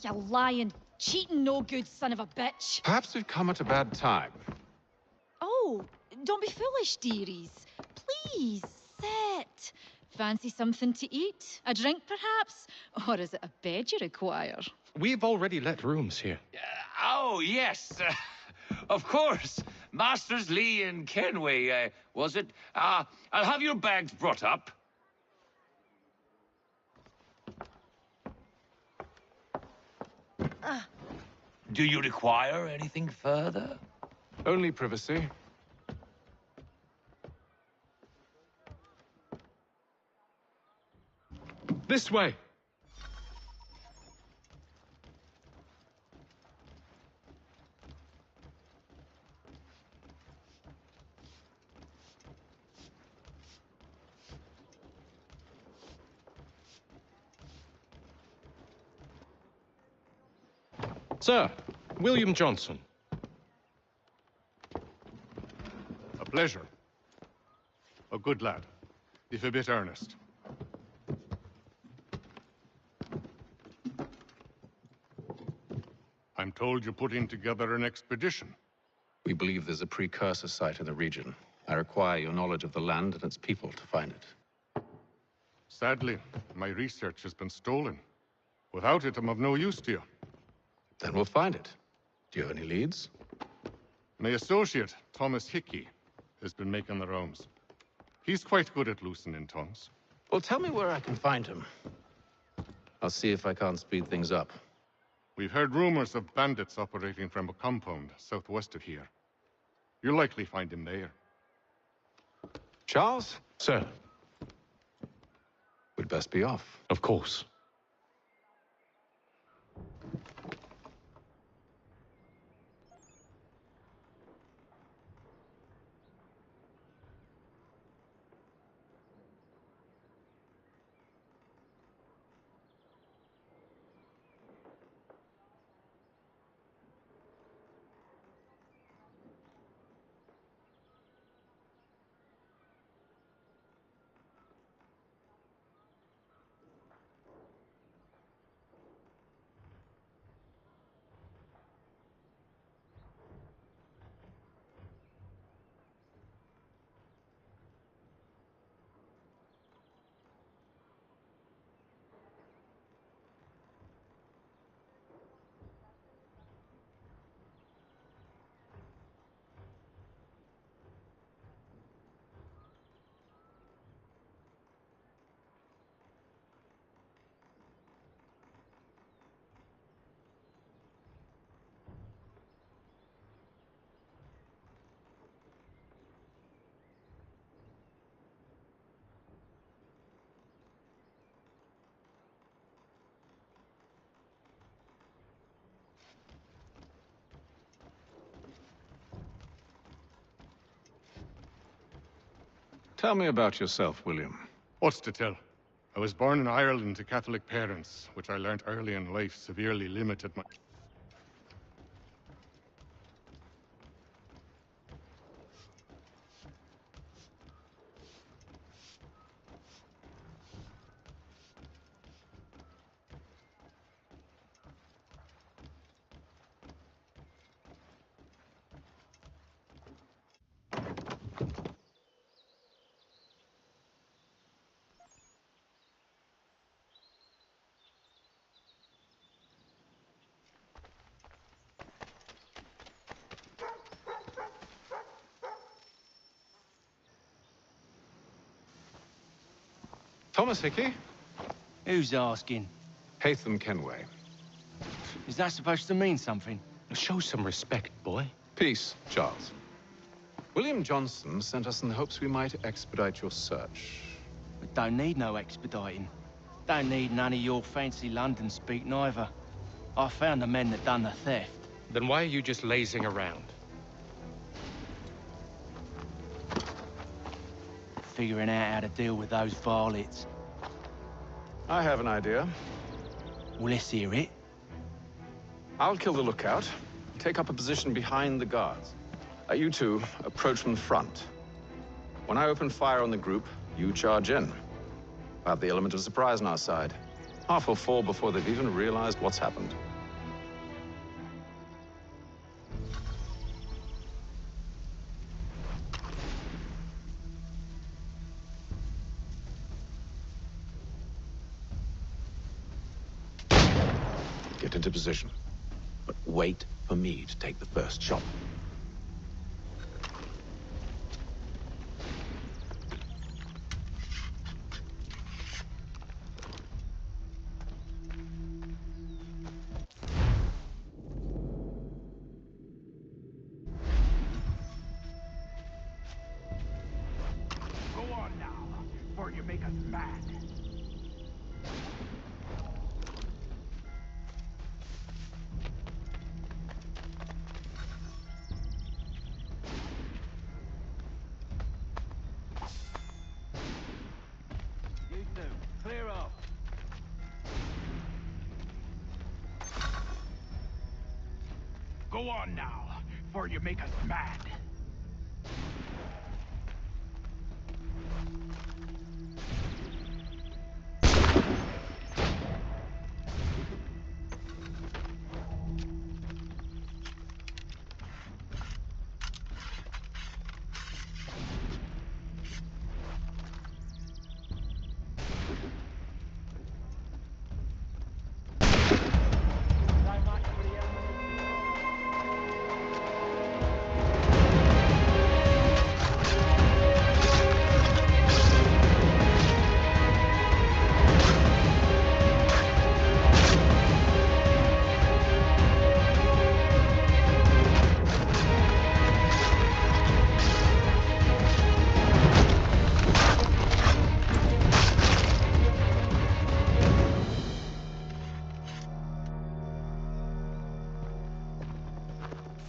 You lying, cheating, no good son of a bitch. Perhaps we've come at a bad time. Oh, don't be foolish, dearies. Please, sit. Fancy something to eat? A drink, perhaps? Or is it a bed you require? We've already let rooms here. Oh, yes. Of course. Masters Lee and Kenway, was it? I'll have your bags brought up. Do you require anything further? Only privacy. This way. Sir, William Johnson. A pleasure. A good lad, if a bit earnest. I'm told you're putting together an expedition. We believe there's a precursor site in the region. I require your knowledge of the land and its people to find it. Sadly, my research has been stolen. Without it, I'm of no use to you. Then we'll find it. Do you have any leads? My associate, Thomas Hickey, has been making the rounds. He's quite good at loosening tongues. Well, tell me where I can find him. I'll see if I can't speed things up. We've heard rumors of bandits operating from a compound southwest of here. You'll likely find him there. Charles? Sir. We'd best be off. Of course. Tell me about yourself, William. What's to tell? I was born in Ireland to Catholic parents, which I learnt early in life severely limited my... Thomas Hickey? Who's asking? Haytham Kenway. Is that supposed to mean something? Show some respect, boy. Peace, Charles. William Johnson sent us in the hopes we might expedite your search. We don't need no expediting. Don't need none of your fancy London speak neither. I found the men that done the theft. Then why are you just lazing around? Figuring out how to deal with those varlets. I have an idea. Well, let's hear it. I'll kill the lookout, take up a position behind the guards. You two approach from the front. When I open fire on the group, you charge in. We'll have the element of surprise on our side. Half will fall before they've even realized what's happened. Get into position, but wait for me to take the first shot. Go on now, before you make us mad. You two, clear up. Go on now, before you make us mad.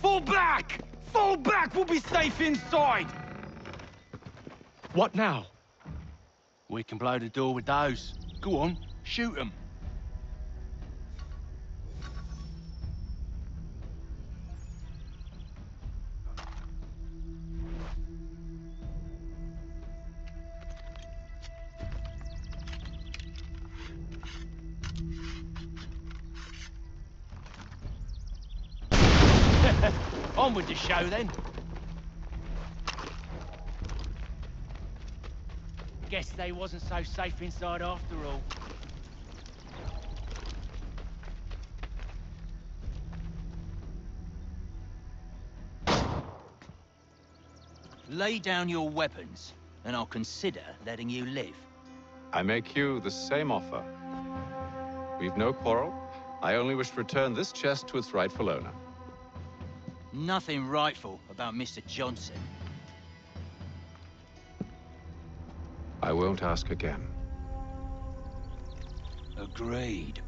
Fall back! Fall back! We'll be safe inside! What now? We can blow the door with those. Go on, shoot them. On with the show, then. Guess they wasn't so safe inside after all. Lay down your weapons, and I'll consider letting you live. I make you the same offer. We've no quarrel. I only wish to return this chest to its rightful owner. Nothing rightful about Mr. Johnson. I won't ask again. Agreed.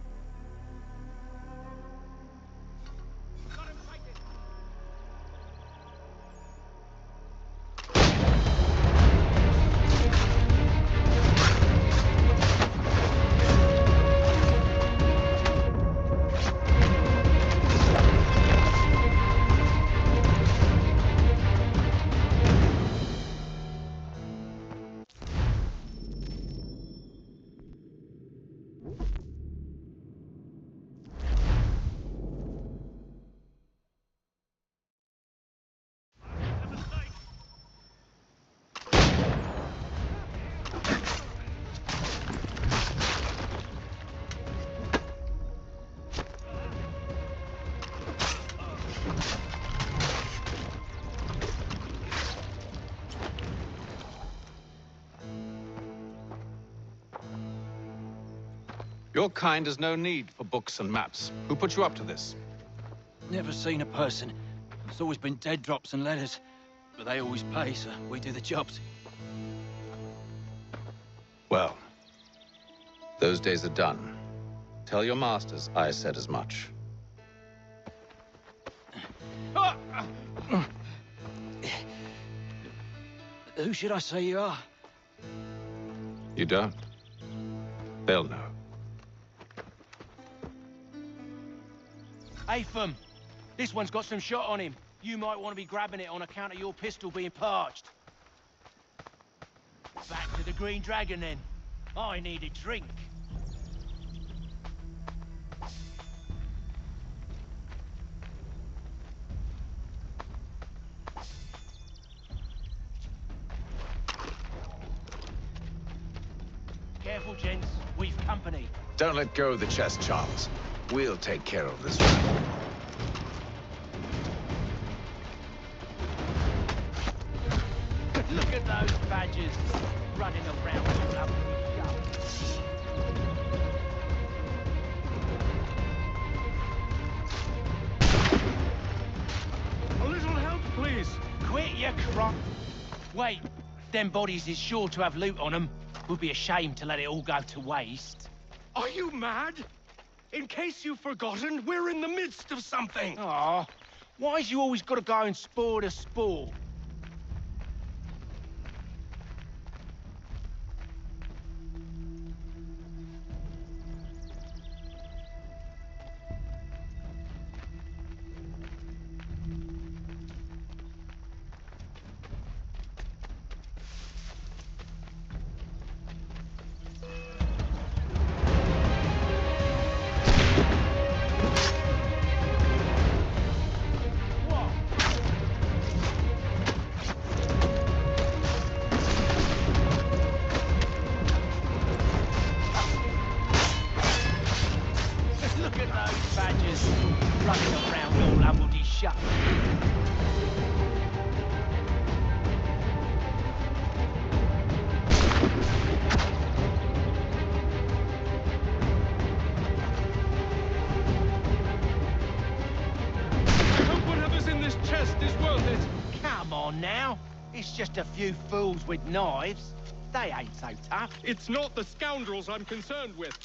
Your kind has no need for books and maps. Who put you up to this? Never seen a person. It's always been dead drops and letters. But they always pay, so we do the jobs. Well, those days are done. Tell your masters I said as much. Who should I say you are? You don't? They'll know. Atham, this one's got some shot on him. You might want to be grabbing it on account of your pistol being parched. Back to the Green Dragon, then. I need a drink. Careful, gents. We've company. Don't let go of the chest, Charles. We'll take care of this one. Look at those badgers running around all up the shop. A little help, please. Quit your crap. Wait, them bodies is sure to have loot on them. Would be a shame to let it all go to waste. Are you mad? In case you've forgotten, we're in the midst of something. Aw, why's you always got to go and spoil the sport? Look at those badgers running around all up with his shut. I hope whatever's in this chest is worth it. Come on now. It's just a few fools with knives. They ain't so tough. It's not the scoundrels I'm concerned with.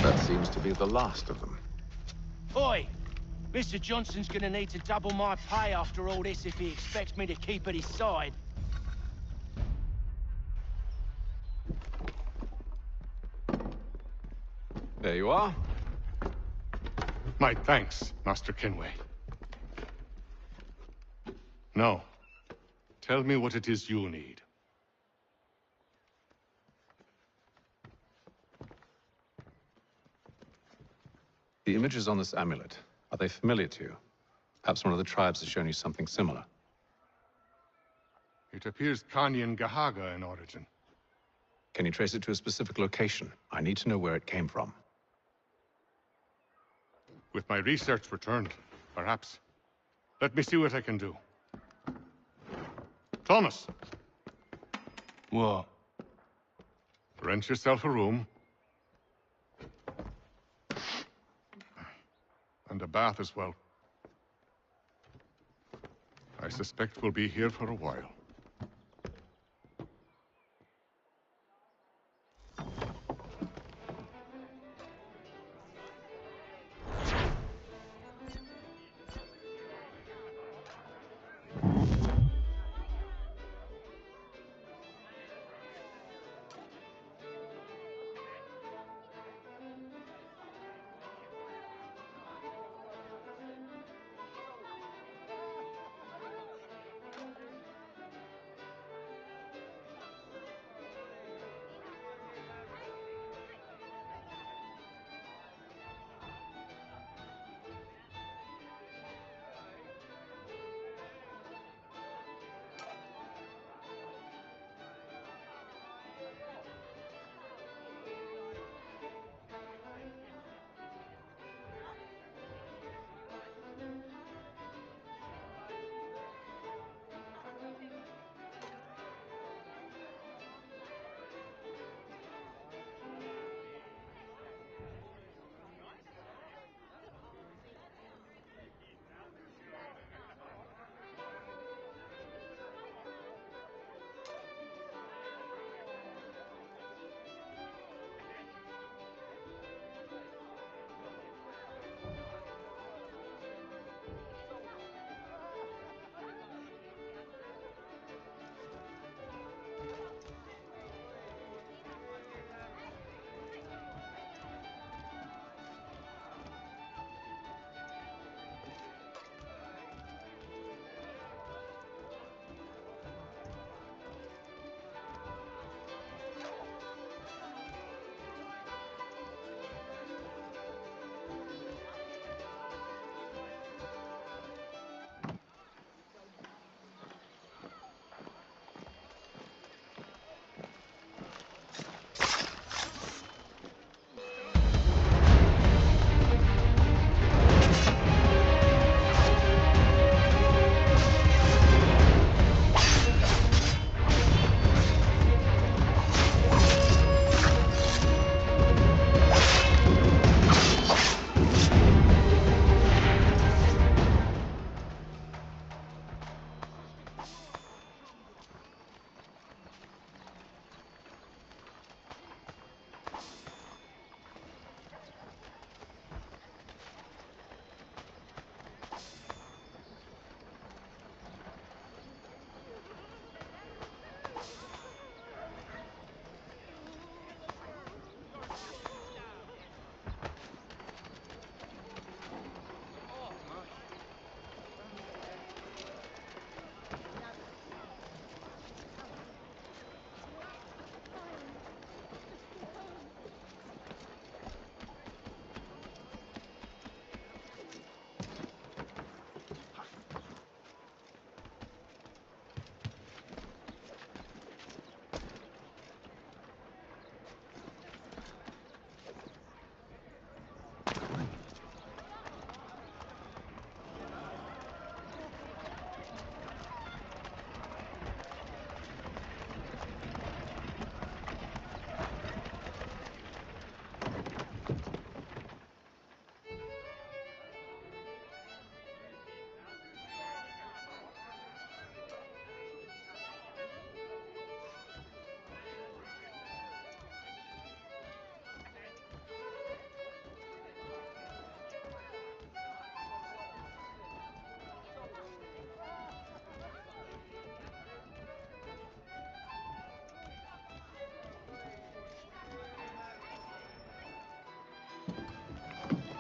That seems to be the last of them. Oi! Mr. Johnson's gonna need to double my pay after all this if he expects me to keep at his side. There you are. My thanks, Master Kenway. Now, tell me what it is you need. The images on this amulet, are they familiar to you? Perhaps one of the tribes has shown you something similar. It appears Kanyan Gahaga in origin. Can you trace it to a specific location? I need to know where it came from. With my research returned, perhaps. Let me see what I can do. Thomas! What? Rent yourself a room. And a bath as well. I suspect we'll be here for a while.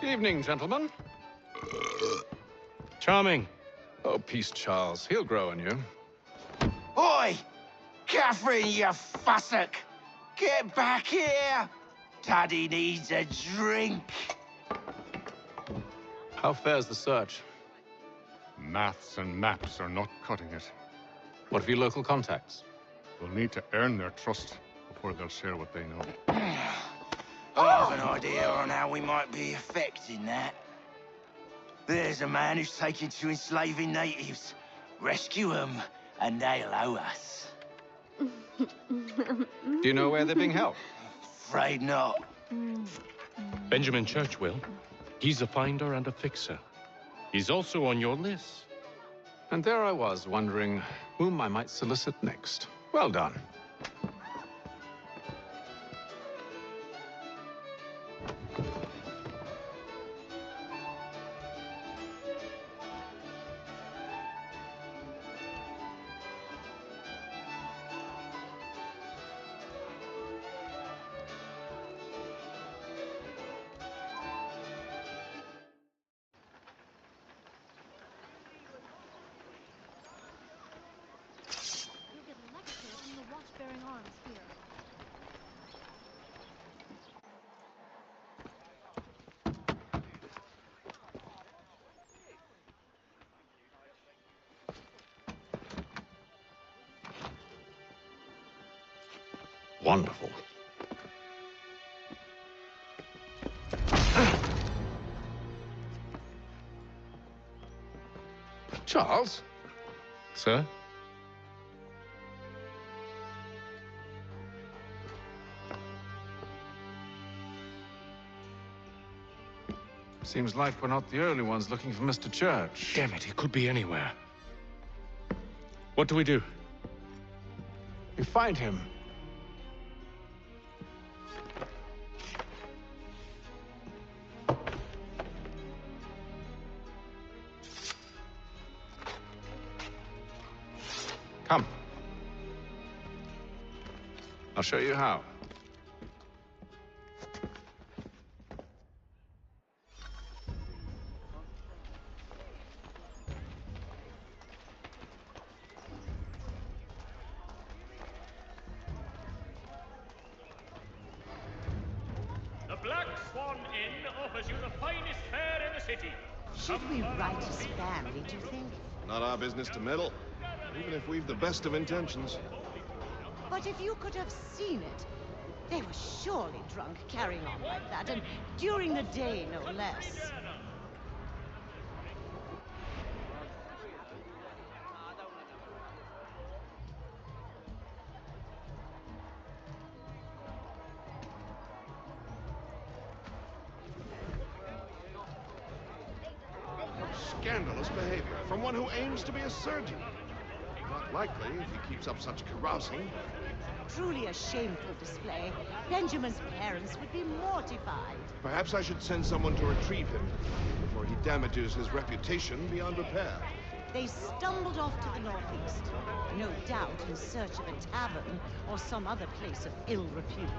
Evening, gentlemen. Charming. Oh, peace, Charles. He'll grow on you. Oi! Catherine, you fussock! Get back here! Daddy needs a drink. How fares the search? Maths and maps are not cutting it. What of your local contacts? We'll need to earn their trust before they'll share what they know. I have an idea on how we might be affecting that. There's a man who's taken to enslaving natives. Rescue them, and they'll owe us. Do you know where they're being held? Afraid not. Benjamin Church will. He's a finder and a fixer. He's also on your list. And there I was, wondering whom I might solicit next. Well done. Wonderful. Charles? Sir? Seems like we're not the only ones looking for Mr. Church. Damn it, he could be anywhere. What do we do? We find him. Come. I'll show you how. The Black Swan Inn offers you the finest fare in the city. Should we write his family, do you think? Not our business to meddle, even if we've the best of intentions. But if you could have seen it, they were surely drunk carrying on like that, and during the day, no less. Scandalous behavior from one who aims to be a surgeon. Not likely if he keeps up such carousing. Truly a shameful display. Benjamin's parents would be mortified. Perhaps I should send someone to retrieve him before he damages his reputation beyond repair. They stumbled off to the northeast, no doubt in search of a tavern or some other place of ill repute.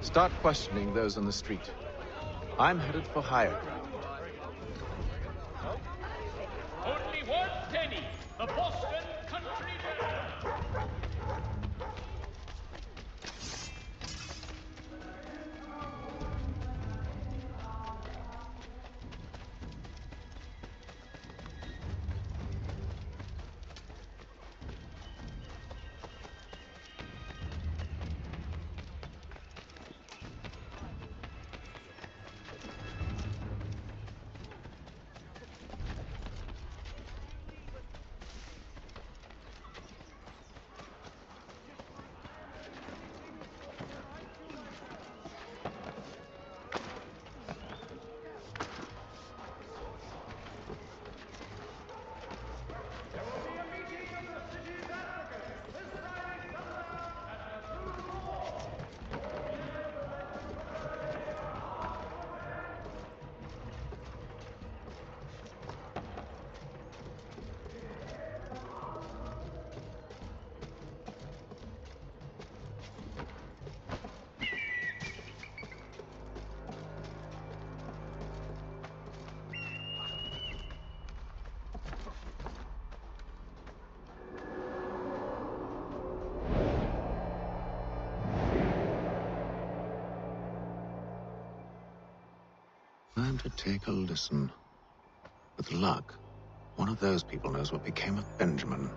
Start questioning those on the street. I'm headed for higher ground. Only 1 penny. The Boston Country Diner. Time to take a listen. With luck, one of those people knows what became of Benjamin.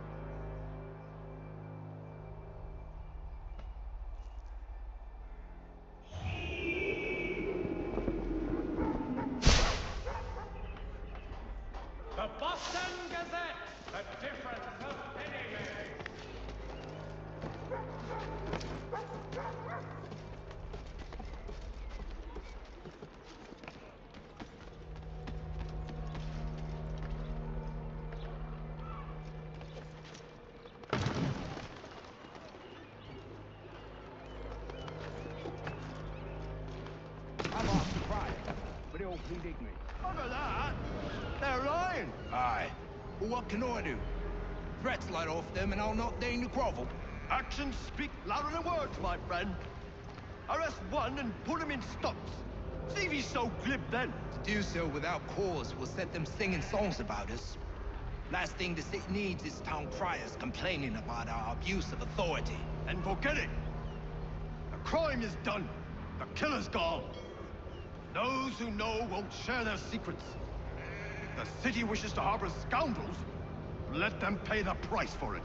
The Boston Gazette, the difference of pennymen. I'm off the prize, but it'll please me. Look at that! They're lying! Aye. Well, what can I do? Threats light off them and I'll not deign to grovel. Actions speak louder than words, my friend. Arrest one and put him in stocks. See if he's so glib then. To do so without cause will set them singing songs about us. Last thing the city needs is town criers complaining about our abuse of authority. And forget it. The crime is done. The killer's gone. Those who know won't share their secrets. If the city wishes to harbor scoundrels, let them pay the price for it.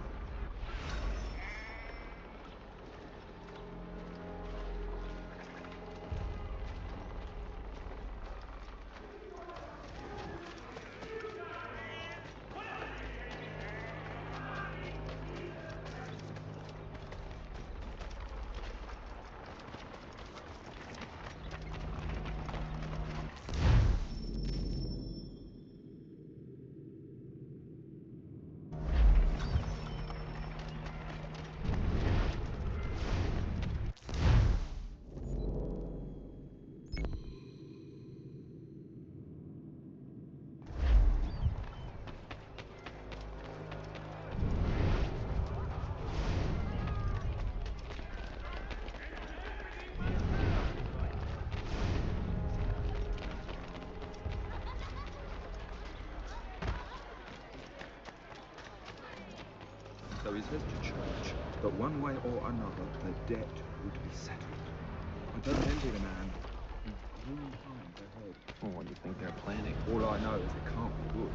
So he says to church that one way or another the debt would be settled. I don't envy the man. He's grim times ahead. Well, what do you think they're planning? All I know is it can't be good.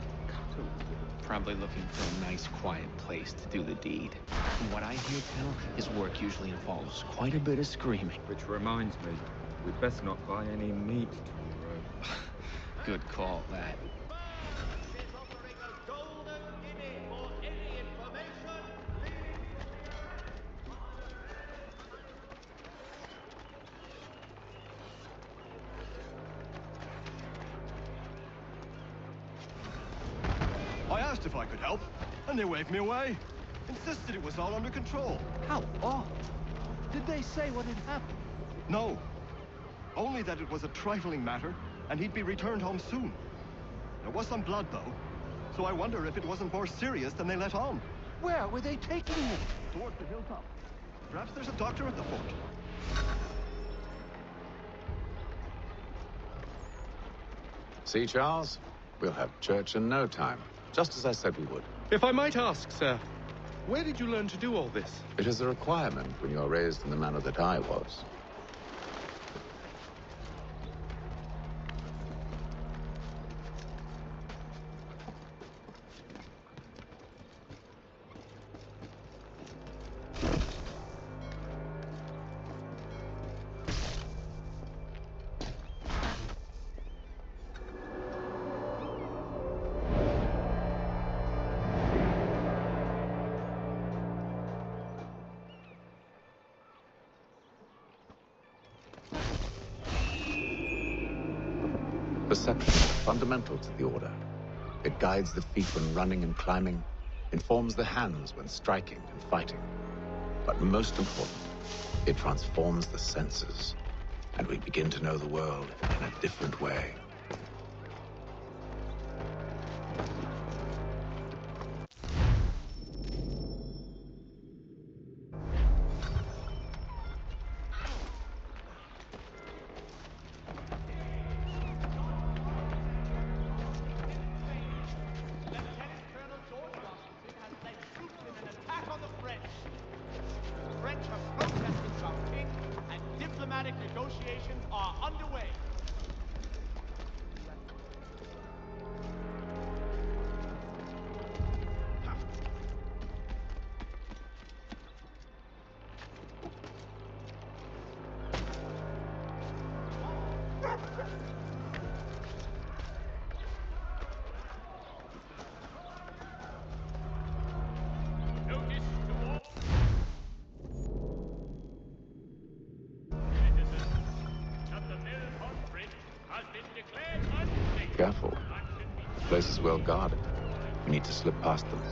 Probably looking for a nice, quiet place to do the deed. From what I hear tell, his work usually involves quite a bit of screaming. Which reminds me, we'd best not buy any meat tomorrow. Good call, that. I asked if I could help, and they waved me away. Insisted it was all under control. How odd. Did they say what had happened? No. Only that it was a trifling matter, and he'd be returned home soon. There was some blood, though, so I wonder if it wasn't more serious than they let on. Where were they taking him? Towards the hilltop. Perhaps there's a doctor at the fort. See, Charles? We'll have church in no time, just as I said we would. If I might ask, sir, where did you learn to do all this? It is a requirement when you are raised in the manner that I was. Perception is fundamental to the Order. It guides the feet when running and climbing, informs the hands when striking and fighting. But most important, it transforms the senses, and we begin to know the world in a different way. careful. The place is well guarded. We need to slip past them.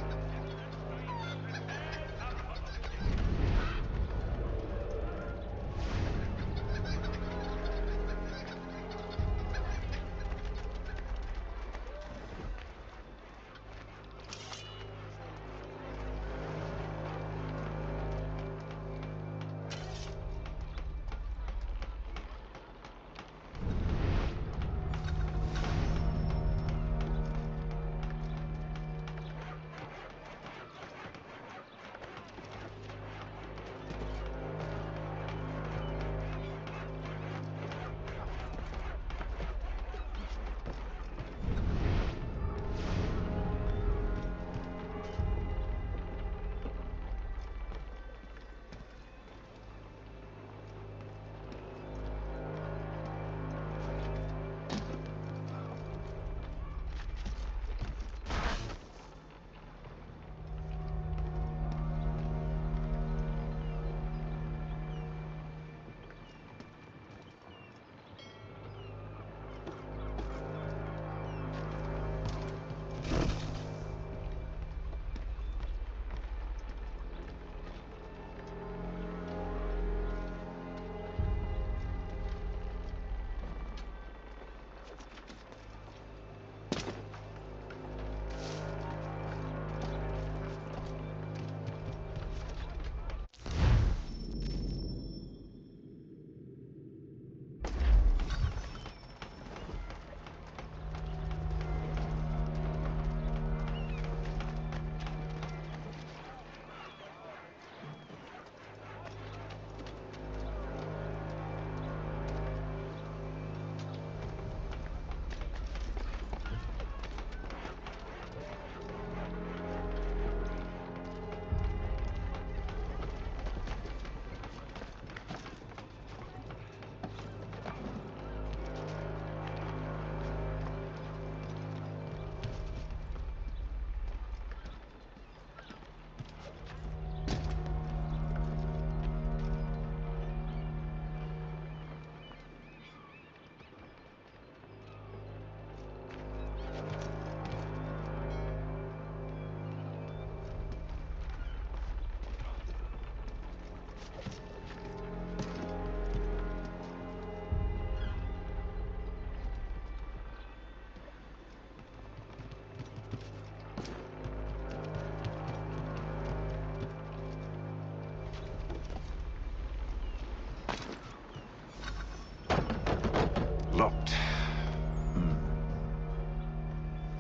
Locked.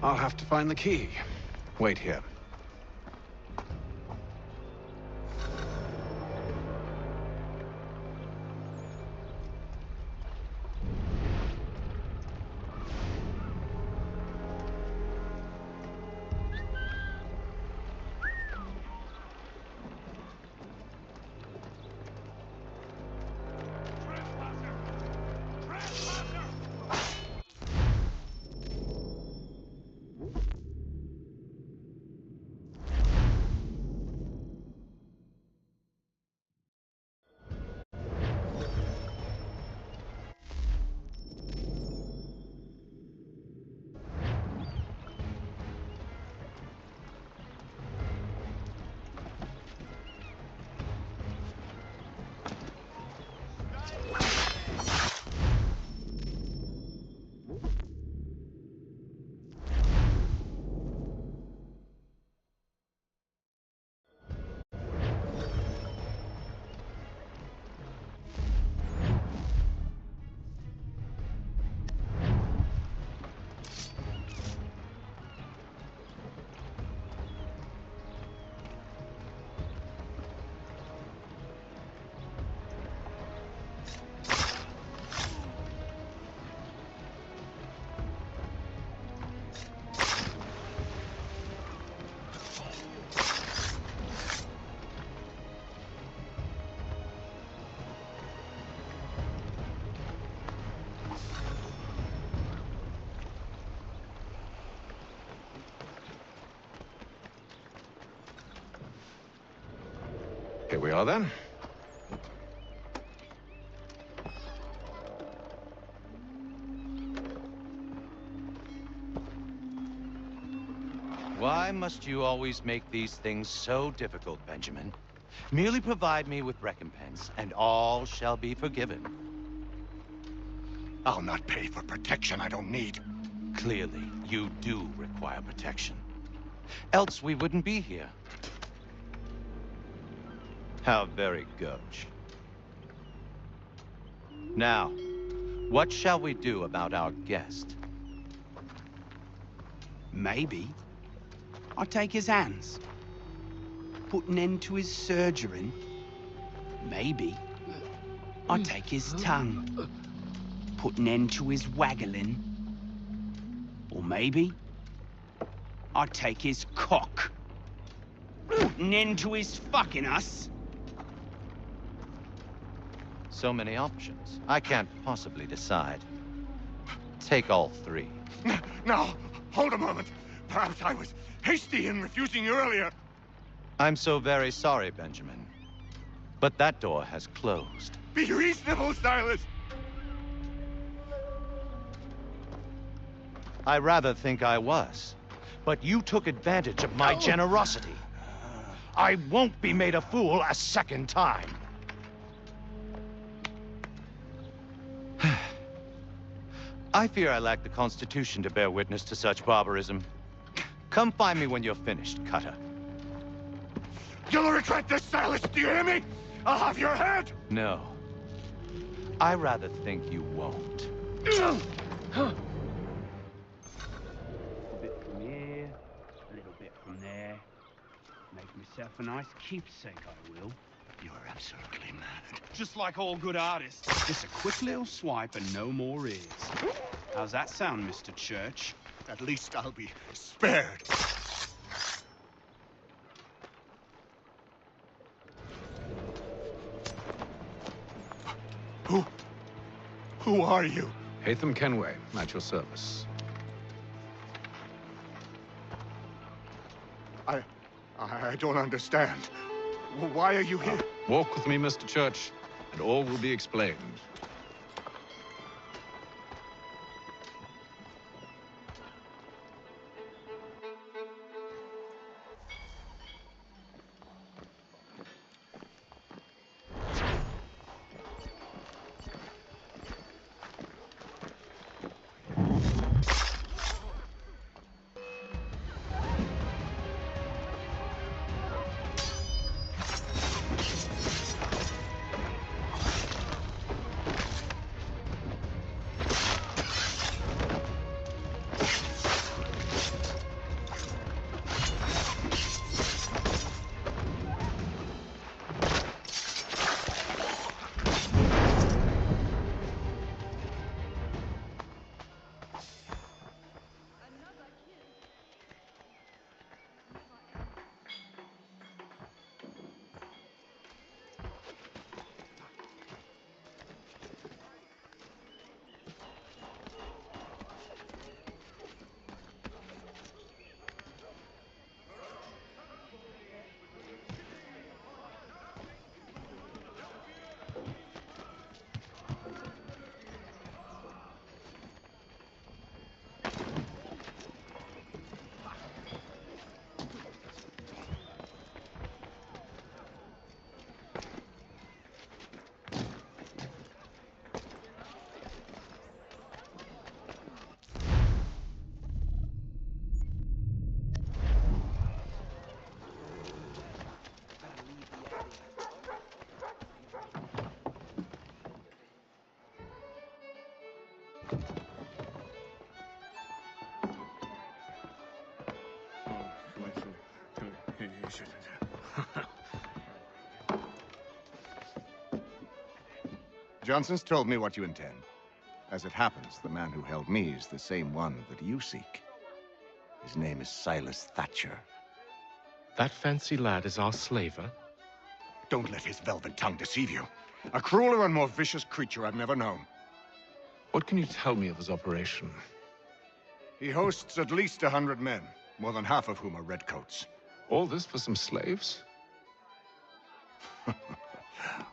I'll have to find the key. Wait here. Here we are then. Why must you always make these things so difficult, Benjamin? Merely provide me with recompense, and all shall be forgiven. I'll not pay for protection I don't need. Clearly, you do require protection. Else we wouldn't be here. How very gauche. Now, what shall we do about our guest? Maybe I'll take his hands, put an end to his surgering. Maybe I'll take his tongue, put an end to his waggling. Or maybe I'll take his cock, put an end to his fucking us. So many options. I can't possibly decide. Take all three. Now, hold a moment. Perhaps I was hasty in refusing you earlier. I'm so very sorry, Benjamin. But that door has closed. Be reasonable, Silas. I rather think I was. But you took advantage of my generosity. I won't be made a fool a second time. I fear I lack the constitution to bear witness to such barbarism. Come find me when you're finished, Cutter. You'll regret this, Silas. Do you hear me? I'll have your head. No. I rather think you won't. A bit from here, a little bit from there. Make myself a nice keepsake, I will. You're absolutely mad. Just like all good artists. Just a quick little swipe and no more is. How's that sound, Mr. Church? At least I'll be spared. Who are you? Hatham Kenway, at your service. I don't understand. Why are you here? Walk with me, Mr. Church, and all will be explained. Johnson's told me what you intend. As it happens, the man who held me is the same one that you seek. His name is Silas Thatcher. That fancy lad is our slaver? Don't let his velvet tongue deceive you. A crueler and more vicious creature I've never known. What can you tell me of his operation? He hosts at least 100 men, more than half of whom are redcoats. All this for some slaves?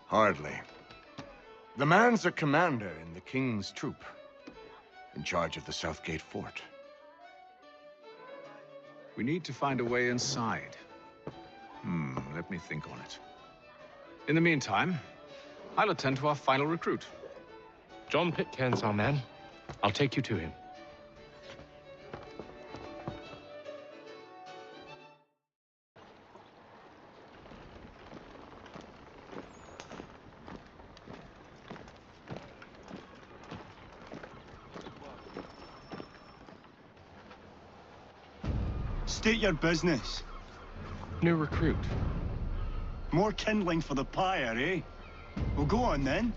Hardly. The man's a commander in the King's troop, in charge of the Southgate Fort. We need to find a way inside. Let me think on it. In the meantime, I'll attend to our final recruit. John Pitcairn's our man. I'll take you to him. State your business. New recruit. More kindling for the pyre, eh? Well, go on then.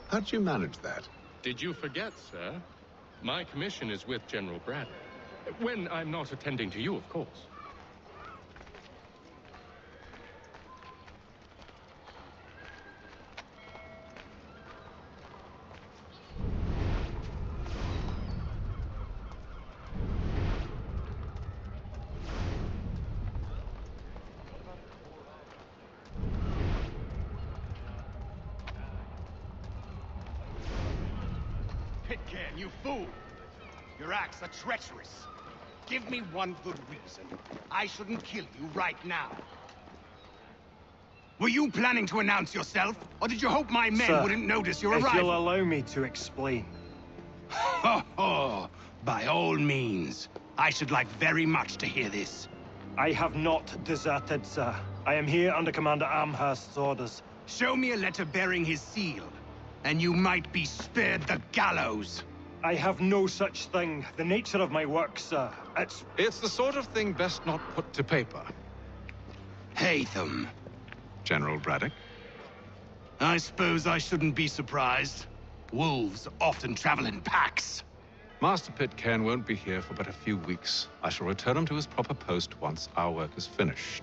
How'd you manage that? Did you forget, sir? My commission is with General Bradley. When I'm not attending to you, of course. Pitcairn, you fool! Your acts are treacherous. Give me one good reason I shouldn't kill you right now. Were you planning to announce yourself, or did you hope my men Sir, wouldn't notice your if arrival? you'll allow me to explain. Ho ho! By all means. I should like very much to hear this. I have not deserted, sir. I am here under Commander Amherst's orders. Show me a letter bearing his seal, and you might be spared the gallows. I have no such thing. The nature of my work, sir, It's the sort of thing best not put to paper. Hatham. General Braddock? I suppose I shouldn't be surprised. Wolves often travel in packs. Master Pitcairn won't be here for but a few weeks. I shall return him to his proper post once our work is finished.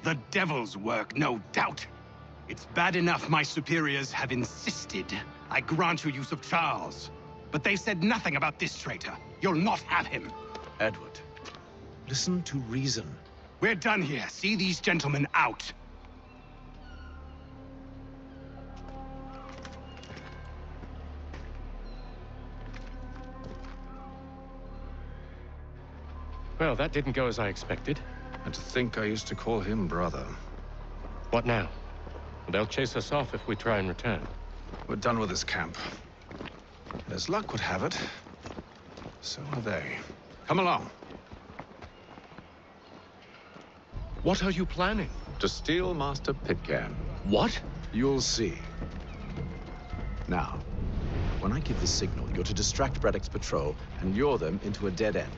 The devil's work, no doubt. It's bad enough my superiors have insisted I grant you use of Charles. But they said nothing about this traitor. You'll not have him. Edward, listen to reason. We're done here. See these gentlemen out. Well, that didn't go as I expected. And to think I used to call him brother. What now? They'll chase us off if we try and return. We're done with this camp. As luck would have it, so are they. Come along. What are you planning? To steal Master Pitcairn. What? You'll see. Now, when I give the signal, you're to distract Braddock's patrol and lure them into a dead end.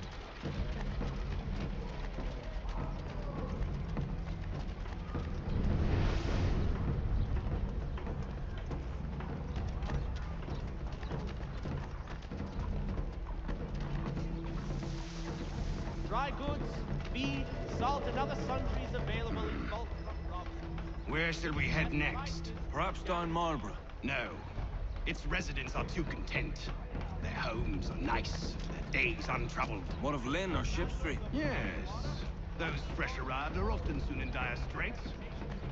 Dry goods, feed, salt, and other sundries available in bulk from Robson. Where shall we head next? Perhaps down Marlborough. No. Its residents are too content. Their homes are nice, their days untraveled. What of Lynn or Ship Street? Yes. Those fresh arrived are often soon in dire straits.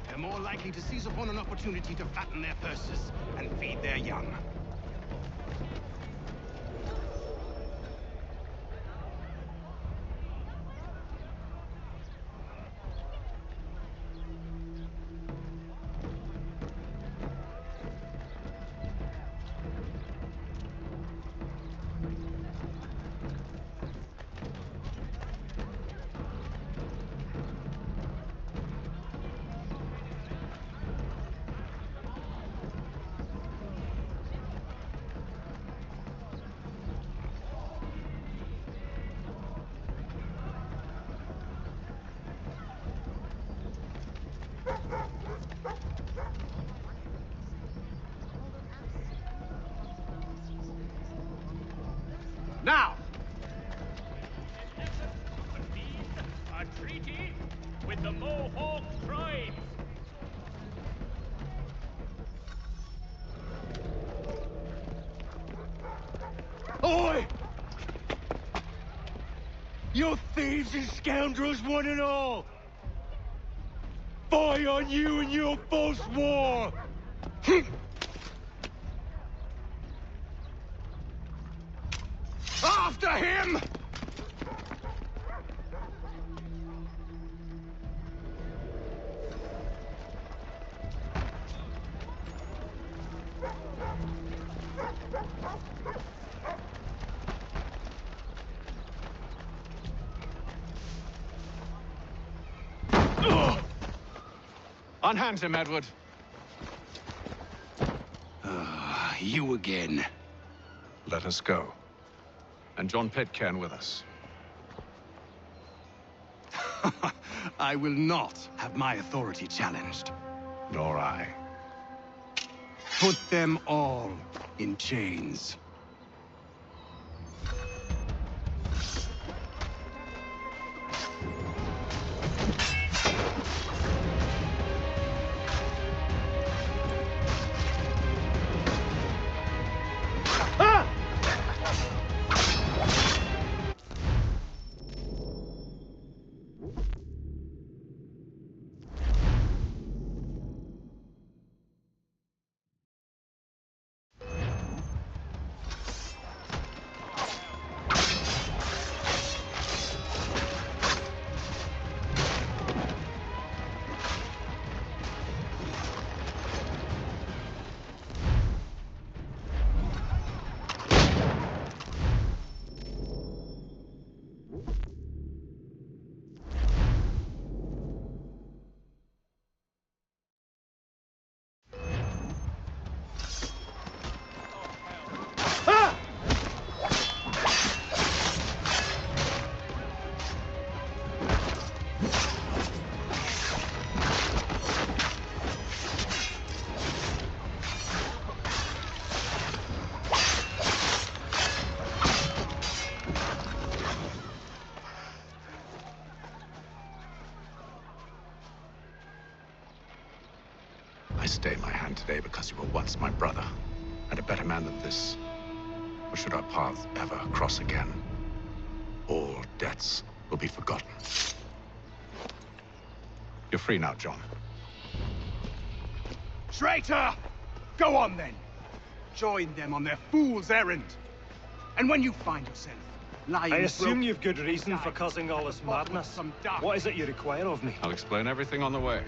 They're more likely to seize upon an opportunity to fatten their purses and feed their young. Now! A treaty with the Mohawk tribes. Oi! You thieves and scoundrels, one and all! Fie on you and your false war! After him! Unhand him, Edward. You again. Let us go. And John Pitcairn with us. I will not have my authority challenged. Nor I. Put them all in chains. I stay my hand today because you were once my brother, and a better man than this. Or should our paths ever cross again, all debts will be forgotten. You're free now, John. Traitor! Go on then. Join them on their fool's errand. And when you find yourself lying I assume you've good reason for causing all this madness. What is it you require of me? I'll explain everything on the way.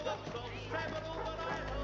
bullocks of several varietals.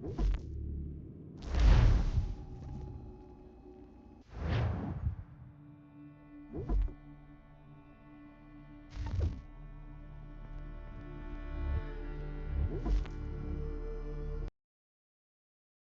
Whoop.